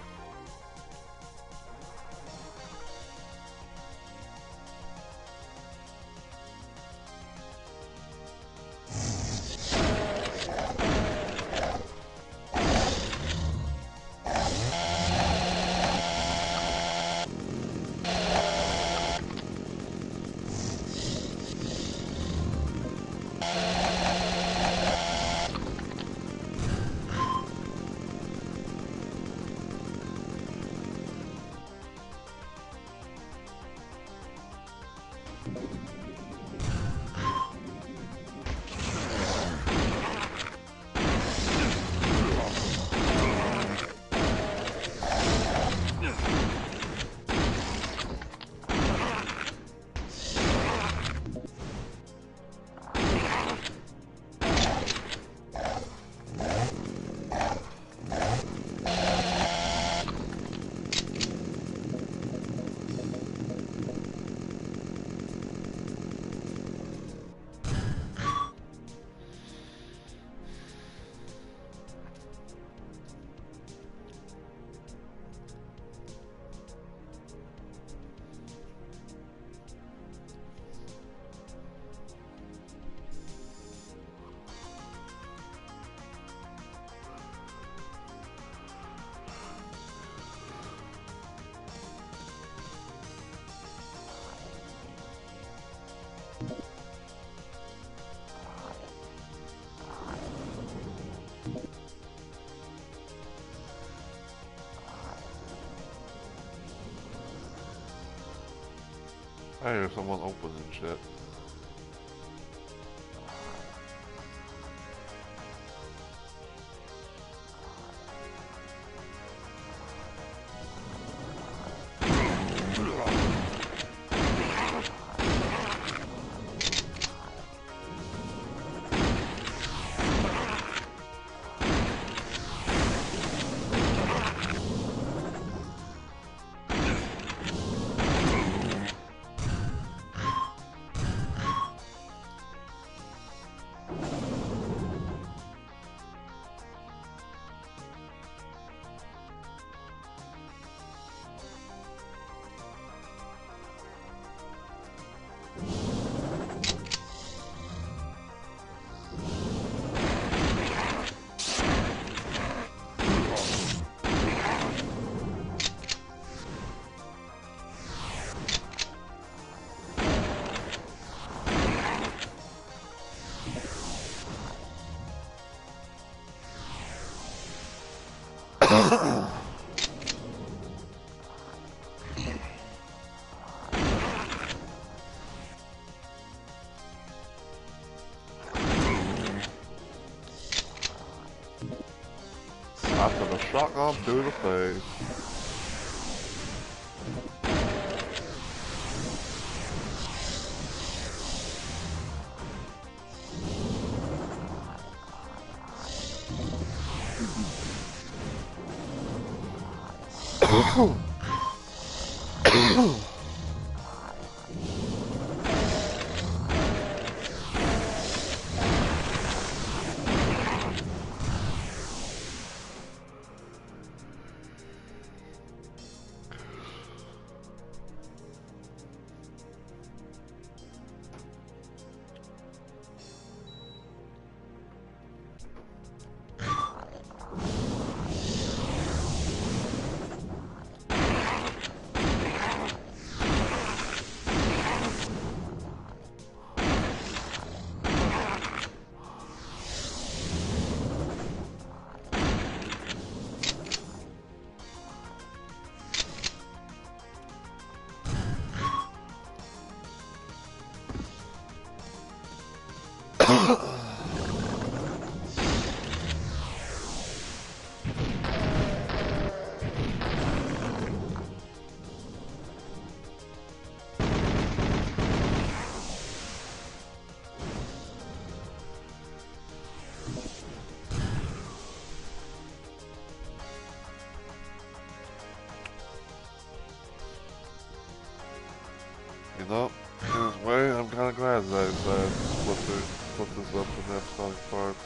I hear someone opening shit. After the shotgun to the face. You know, in a way, I'm kind of glad that I split this up in episodic parts.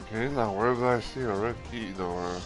Okay, now where did I see a red key door?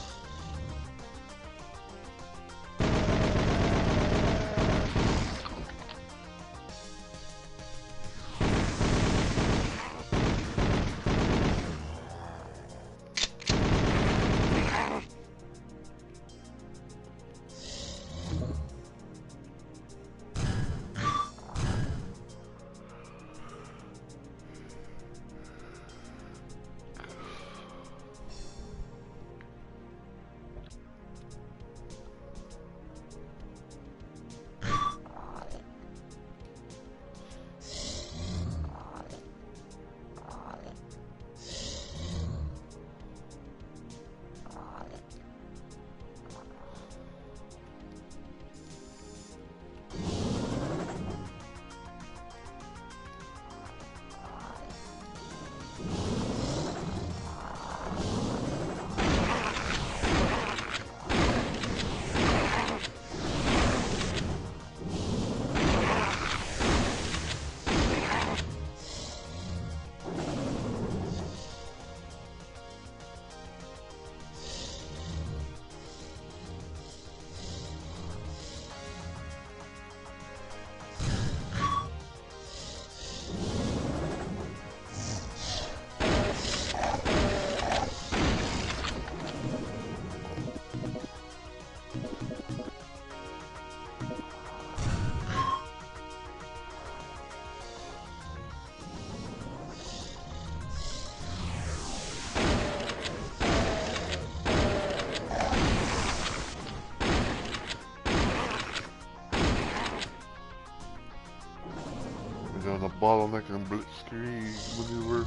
We're doing a bottleneck and blitzkrieg maneuver.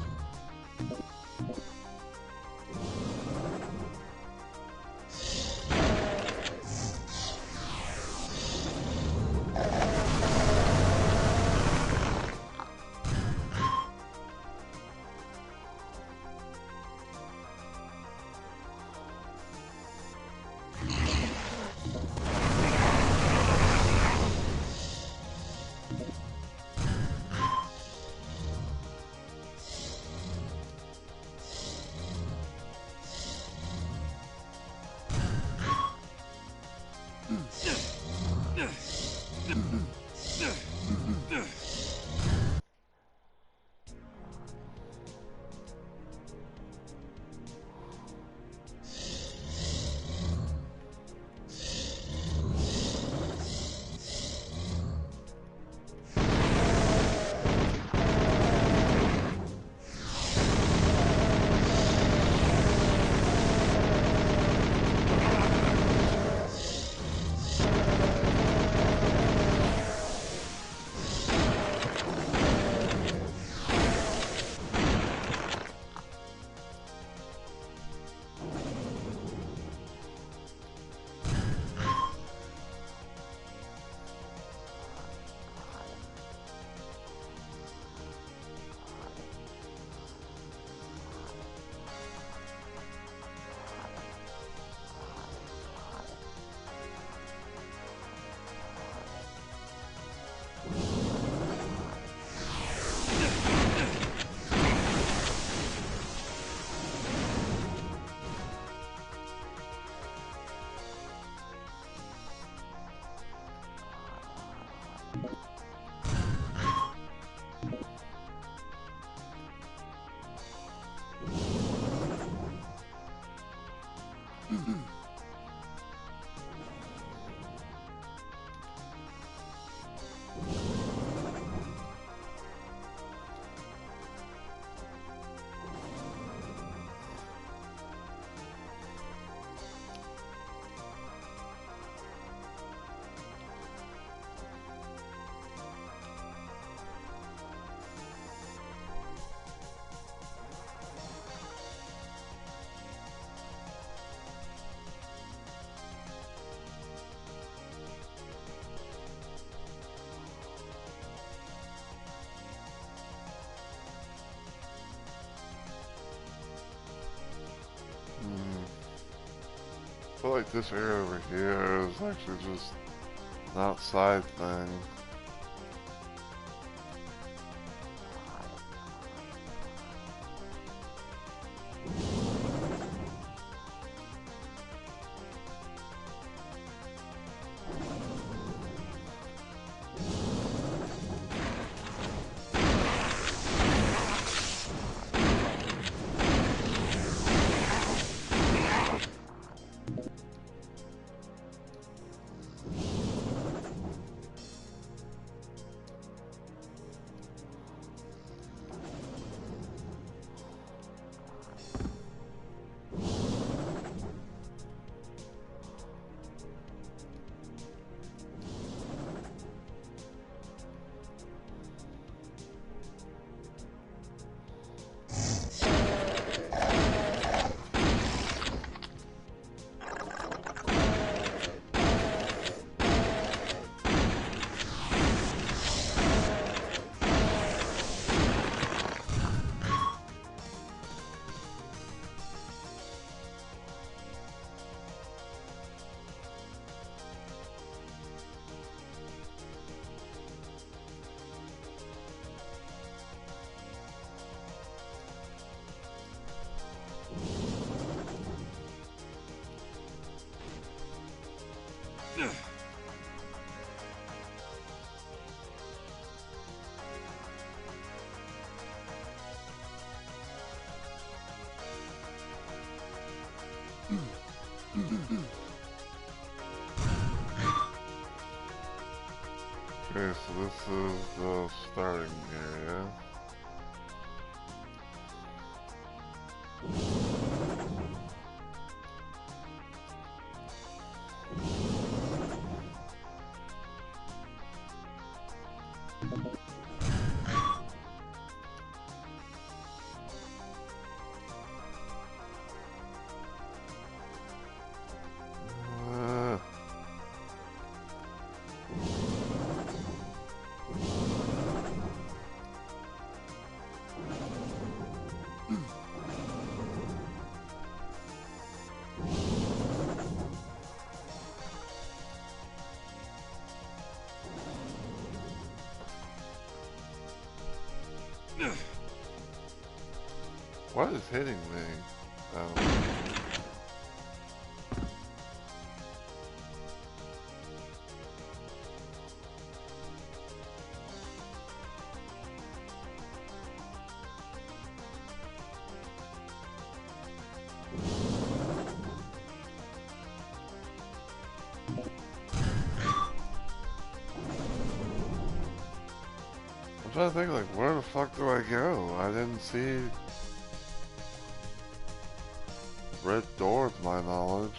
I feel like this area over here is actually just an outside thing. Okay, so this is the starting area. What is hitting me? Oh. I'm trying to think, like, where the fuck do I go? I didn't see red door to my knowledge.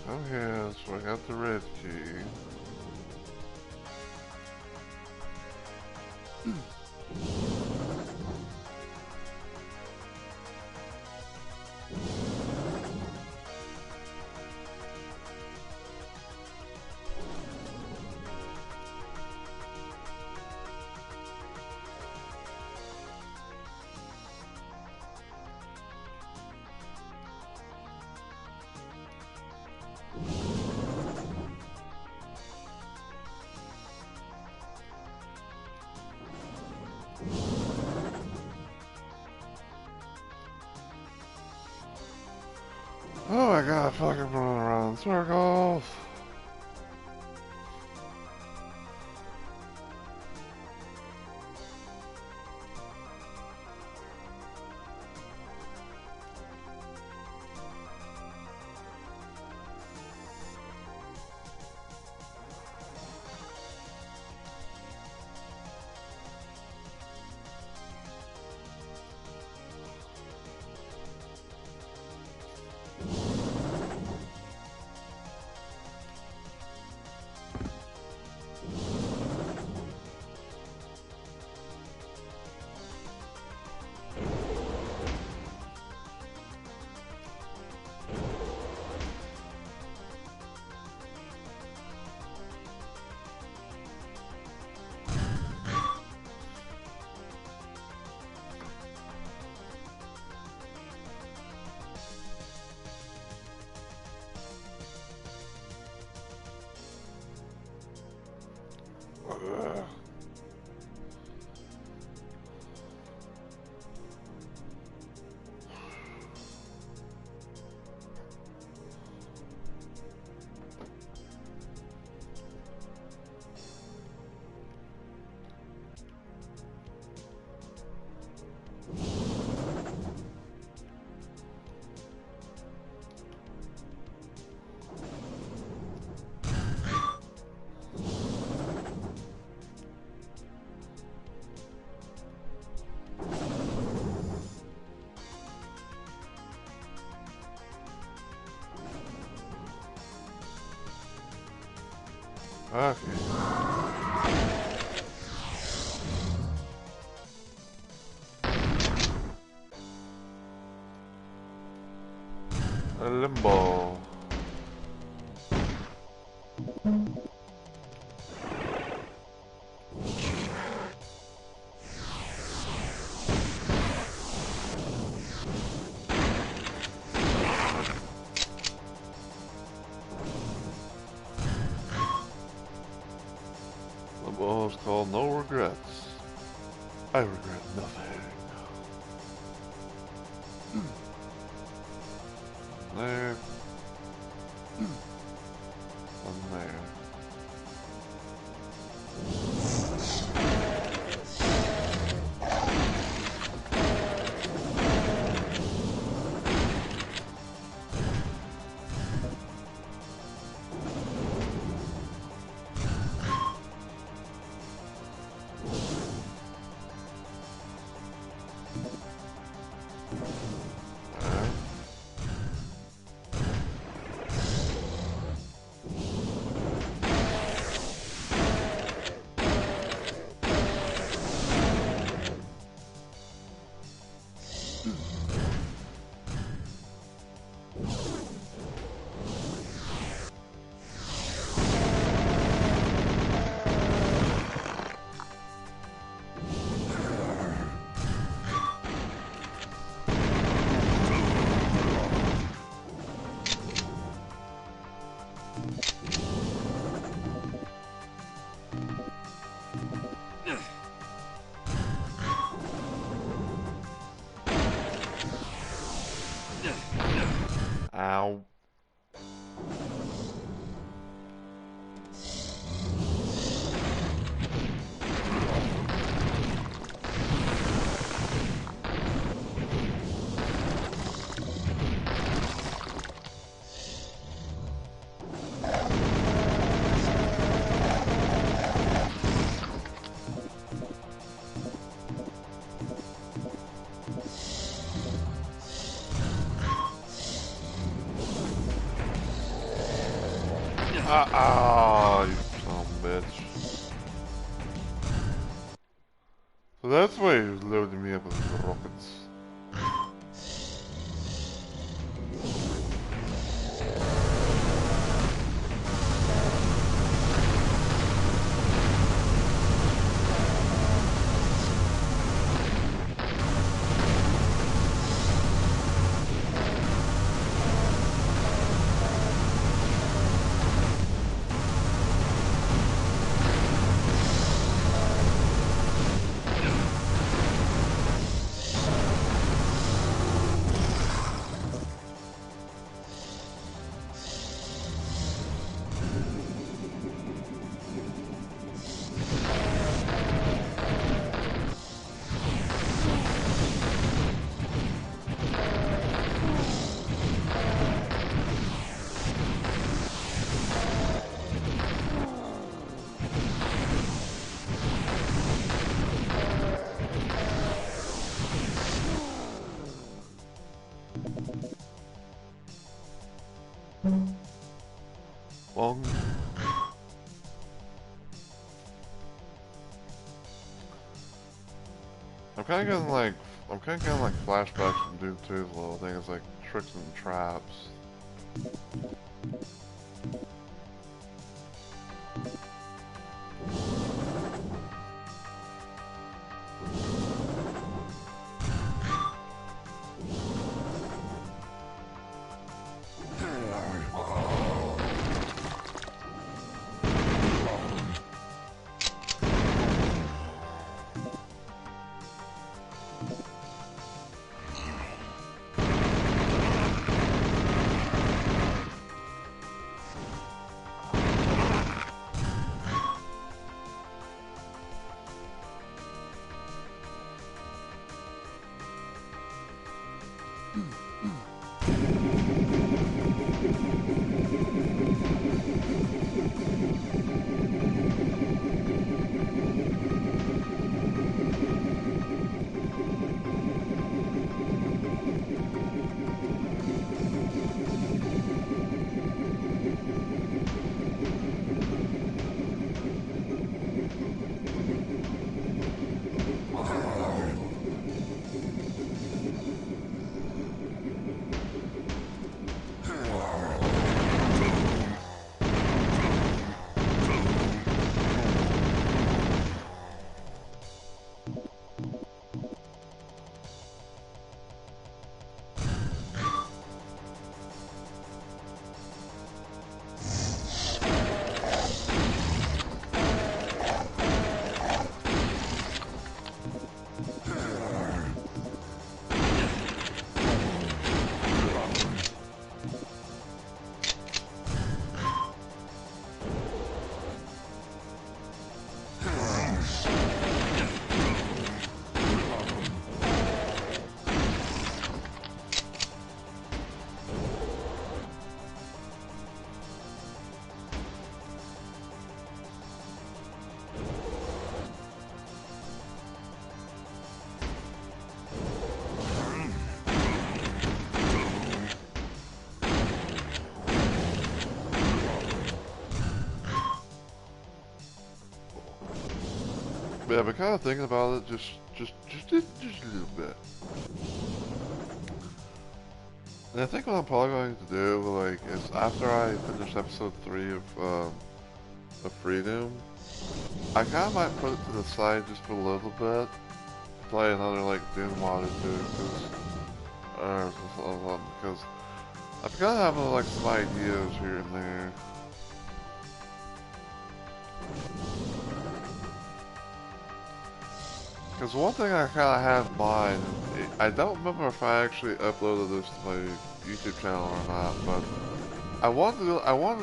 Okay, so I got the red key. Oh, I gotta fucking run around in circles. Okay. A limbo. Limbo is called No Regrets. I regret nothing. There. And there. Ow. Ah, you son of a bitch. So that's why he was loading me up with rockets. Long. I'm kind of getting like flashbacks from Doom 2's little things like tricks and traps. Yeah, but kind of thinking about it just a little bit. And I think what I'm probably going to do, like, is after I finish episode 3 of FreeDoom, I kind of might put it to the side just for a little bit, play another like Doom mod or two, because I've kind of having like some ideas here and there. Because one thing I kind of had in mind, I don't remember if I actually uploaded this to my YouTube channel or not, but I wanted to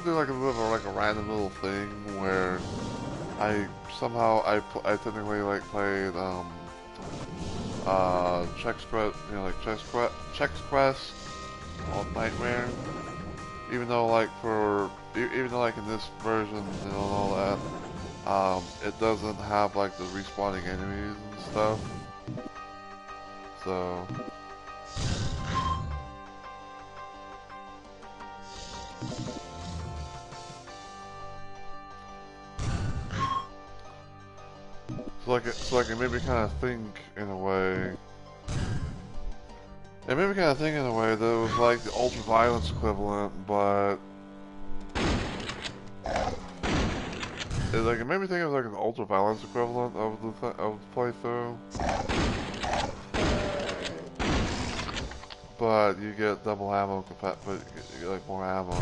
do like a bit of a random little thing where I somehow I technically like played Chex Quest, you know, like Chex Quest on Nightmare, even though like even though like in this version and all that, it doesn't have like the respawning enemies and stuff. So so like it made me kind of think in a way. It made me kind of think in a way that it was like the ultra violence equivalent, but it made me think it was like an ultra violence equivalent of the playthrough. But you get double ammo, but you get like more ammo.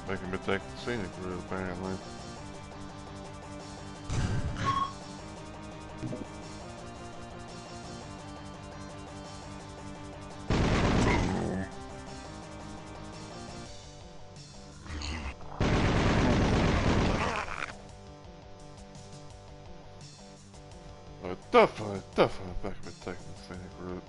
Making me take the scenic route, apparently. Definitely making me take the scenic route.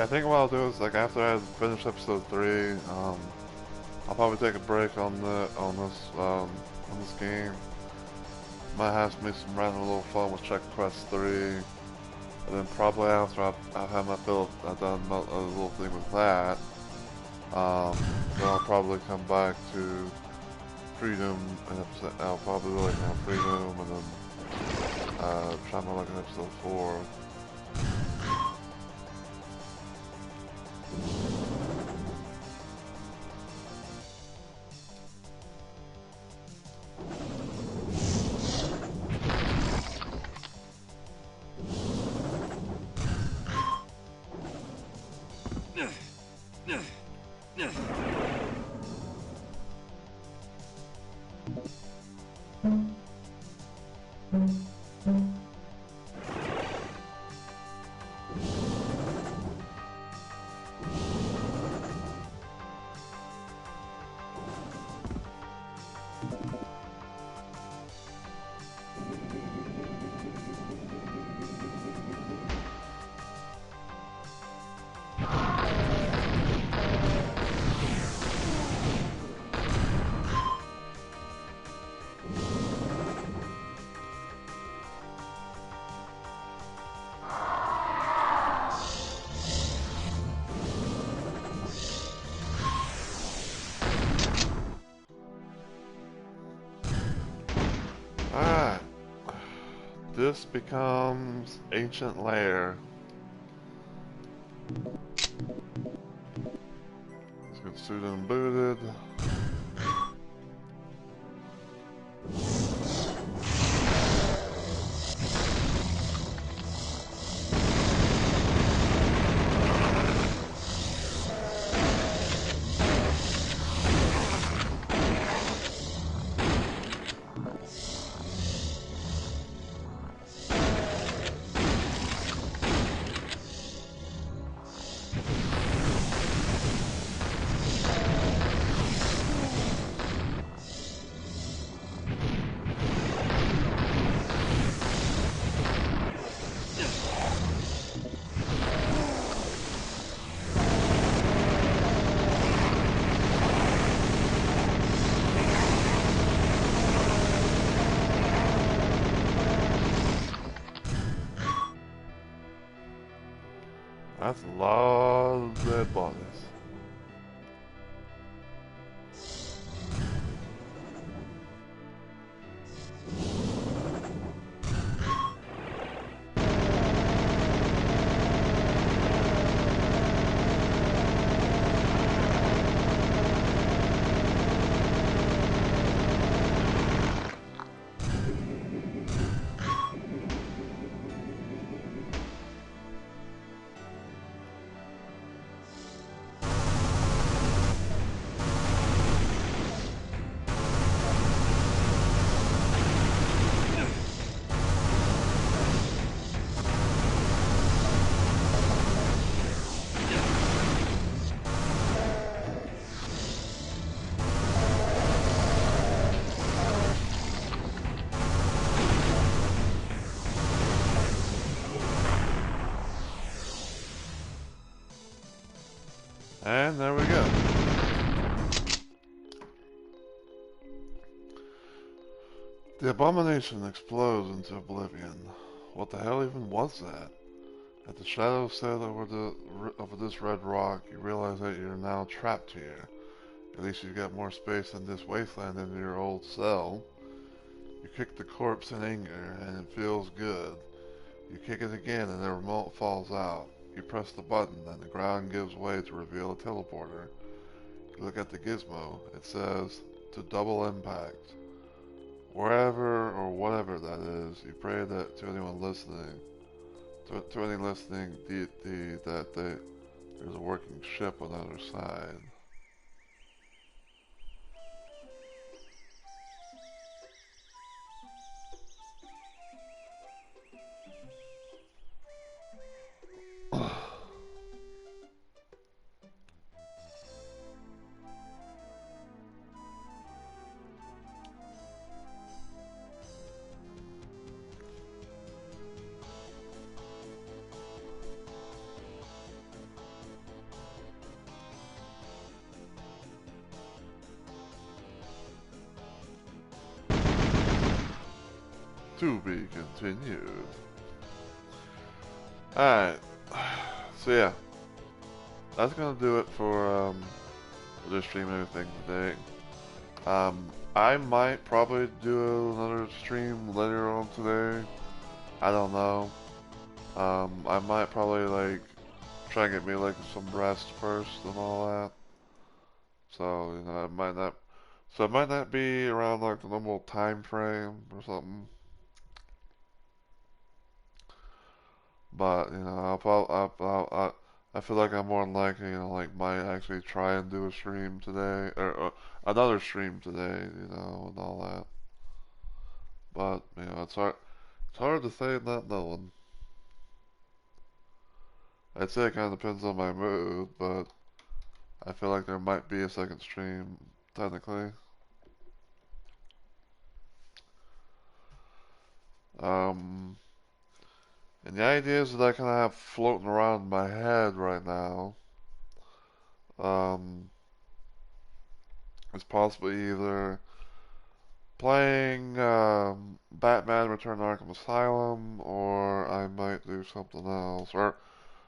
Yeah, I think what I'll do is like after I finish episode 3, I'll probably take a break on this game. Might have me some random little fun with Check Quest 3. And then probably after I've had my build, I've done a little thing with that, then I'll probably come back to Freedom and I'll probably be looking at Freedom and then try my luck in episode 4. Alright. This becomes Ancient Lair. Let's get suited and booted. That's a lot of dead bodies. And there we go. The abomination explodes into oblivion. What the hell even was that? As the shadows settle over this red rock, you realize that you're now trapped here. At least you've got more space in this wasteland than in your old cell. You kick the corpse in anger, and it feels good. You kick it again, and the remote falls out. You press the button, and the ground gives way to reveal a teleporter. You look at the gizmo. It says, to double impact. Wherever or whatever that is, you pray that to anyone listening, to any listening deity, that there's a working ship on the other side. To be continued. Alright. So yeah, that's gonna do it for this stream and everything today. I might probably do another stream later on today. I don't know. I might probably like try and get me like some rest first and all that. So, you know, it might not. So it might not be around like the normal time frame or something. But you know, I feel like I'm more than likely, you know, like might actually try and do a stream today or another stream today, you know, and all that. But you know, it's hard to say not knowing. I'd say it kind of depends on my mood, but I feel like there might be a second stream technically. Um, and the ideas that I kind of have floating around in my head right now, um, is possibly either playing Batman Return to Arkham Asylum, or I might do something else. Or,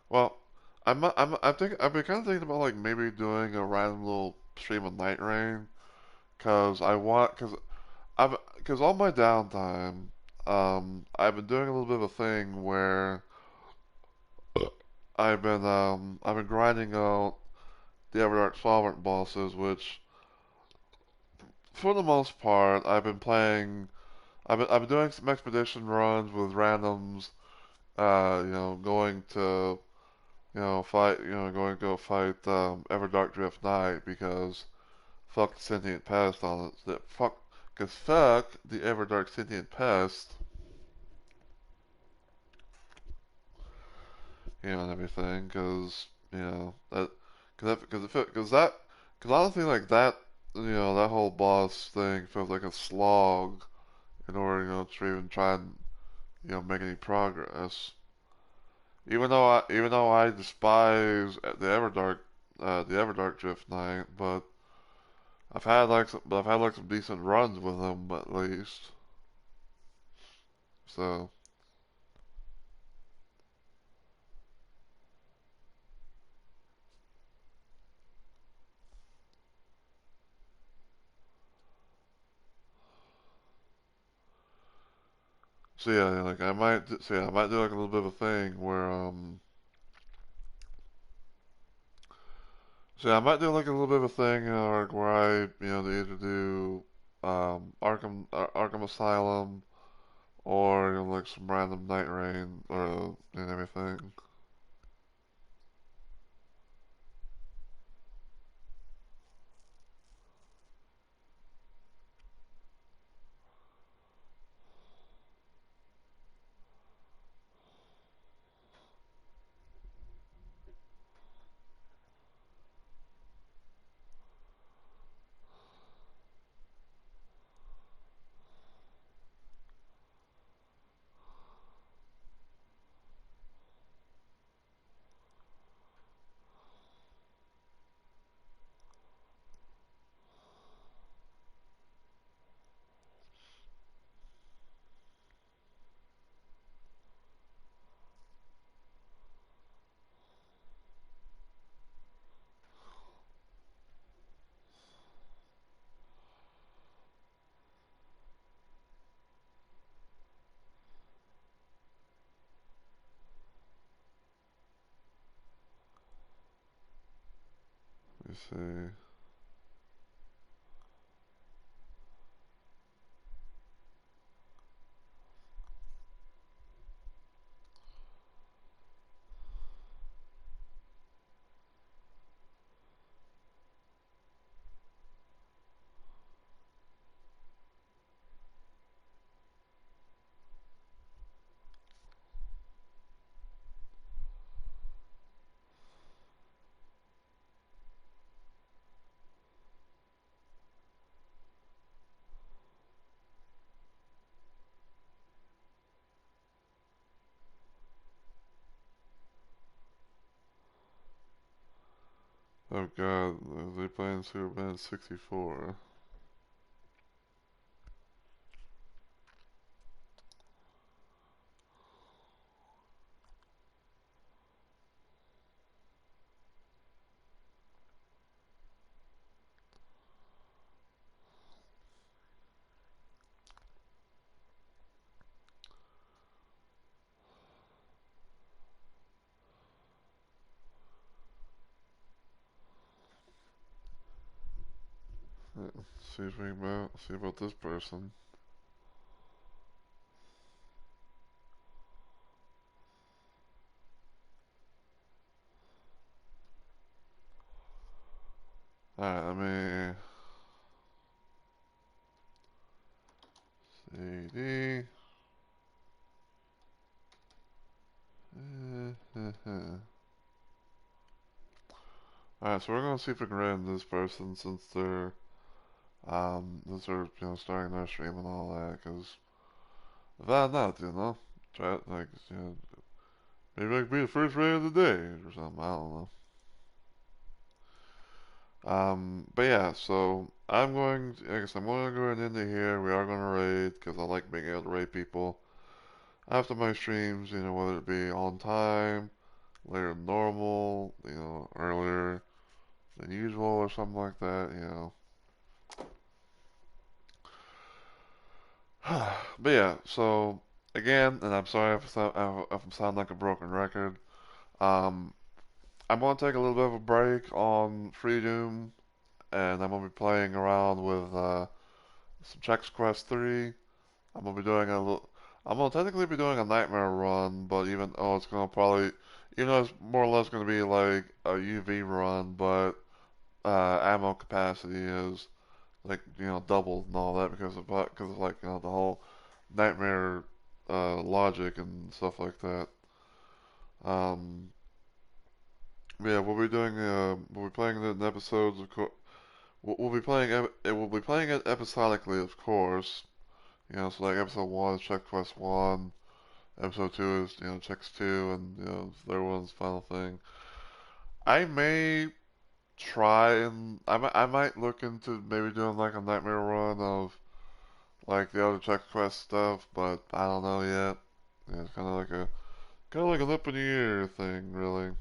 well, I've been kind of thinking about like maybe doing a random little stream of Night Rain, cause all my downtime, I've been doing a little bit of a thing where I've been grinding out the Everdark Solvent bosses, which for the most part I've been doing some expedition runs with randoms, you know, going to, going to go fight, Everdark Drift Knight because fuck the sentient pest on it. Cause fuck the Everdark sentient pest, you know, and everything, cause, you know, cause honestly, like that, you know, that whole boss thing feels like a slog in order, you know, to even try and, you know, make any progress. Even though I despise the Everdark Drift Knight, but I've had like some decent runs with him at least. So, so yeah, like I might do like a little bit of a thing where so yeah, I might do like a little bit of a thing, you know, like where I, you know, either do Arkham Asylum or, you know, like some random Night Rain or and everything. Let me see. Oh god, they playing Superman 64. See if we can see about this person. Alright, let me CD. Alright, so we're gonna see if we can random this person since they're starting their stream and all that, cause why not, try it, like, maybe I could be the first raid of the day, or something, I don't know. But yeah, so I guess I'm going to go into here, we are going to raid, because I like being able to raid people after my streams, whether it be on time, later than normal, earlier than usual, or something like that. But yeah, so again, and I'm sorry if I sound like a broken record. Um, I'm gonna take a little bit of a break on FreeDoom, and I'm gonna be playing around with some Chex Quest 3. I'm gonna be doing a little. I'm gonna technically be doing a nightmare run, but it's gonna probably, it's more or less gonna be like a UV run, but ammo capacity is like doubled and all that because of like the whole nightmare logic and stuff like that. Um, yeah, we'll be playing it in episodes. We'll be playing we'll be playing it episodically, of course. So like episode one is Check Quest one, episode two is Checks two, and third one's Final Thing. I may I might look into maybe doing like a nightmare run of like the other Check Quest stuff, but I don't know yet. Yeah, it's kind of like an up in the air thing, really.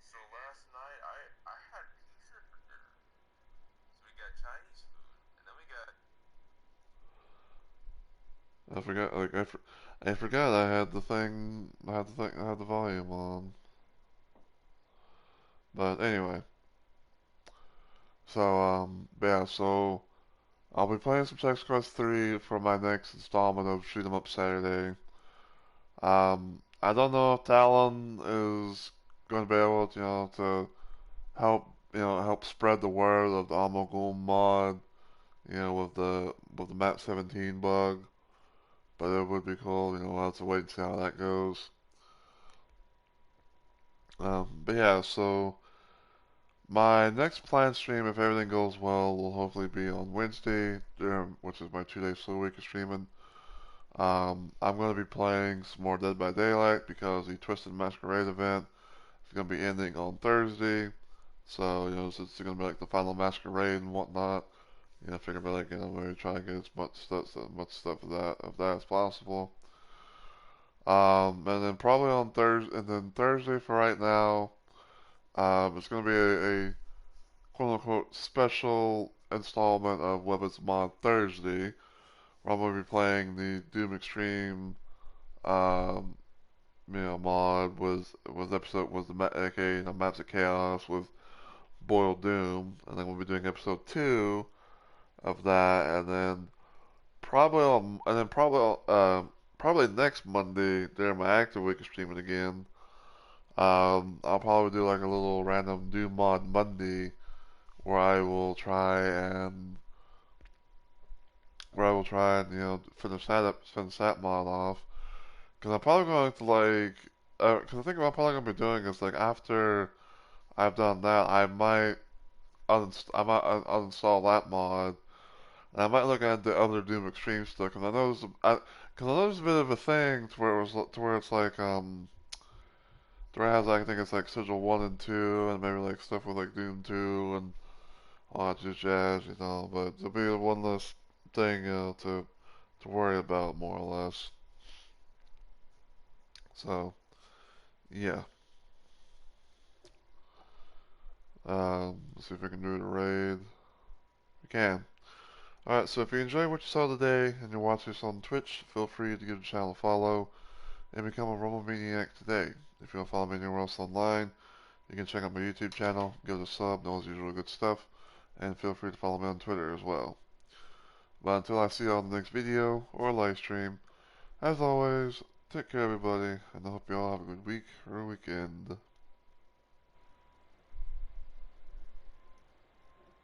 So last night I had pizza for dinner. So we got Chinese food, and then we got I forgot, like I forgot I had the thing, I had the volume on. But anyway, yeah, so I'll be playing some Sex Quest 3 for my next installment of Shoot 'em Up Saturday. I don't know if Talon is going to be able to, to help, help spread the word of the Amalgam mod, with the map 17 bug. But it would be cool, we'll have to wait and see how that goes. But yeah, so my next planned stream, if everything goes well, will hopefully be on Wednesday, which is my 2 day slow week of streaming. I'm going to be playing some more Dead by Daylight because the Twisted Masquerade event is going to be ending on Thursday. So, since it's going to be like the final Masquerade and whatnot, I figure like, maybe try to get as much stuff of that as possible. And then probably on Thursday, and then Thursday for right now, it's going to be a quote unquote special installment of Weapons Mod Thursday, where I'm going to be playing the Doom Extreme, um, mod with episode with the aka Maps of Chaos with Boiled Doom, and then we'll be doing episode two of that, and then probably next Monday during my active week of streaming again. I'll probably do like a little random Doom mod Monday where I will try and finish that mod off. Because I'm probably going to because I think what I'm probably going to be doing is like after I've done that, I might uninstall that mod, and I might look at the other Doom Extreme stuff. Because I know there's a bit of a thing to where it's like to where it has like, I think it's like Sigil 1 and 2, and maybe like stuff with like Doom 2 and all that just jazz, But there'll be one less thing, to worry about more or less. So yeah. Let's see if we can do the raid. We can. Alright, so if you enjoyed what you saw today and you're watching this on Twitch, feel free to give the channel a follow and become a Rumble Maniac today. If you want to follow me anywhere else online, You can check out my YouTube channel, give it a sub, all the usual good stuff, and feel free to follow me on Twitter as well. But until I see you on the next video or live stream, as always, take care everybody, and I hope you all have a good week or weekend.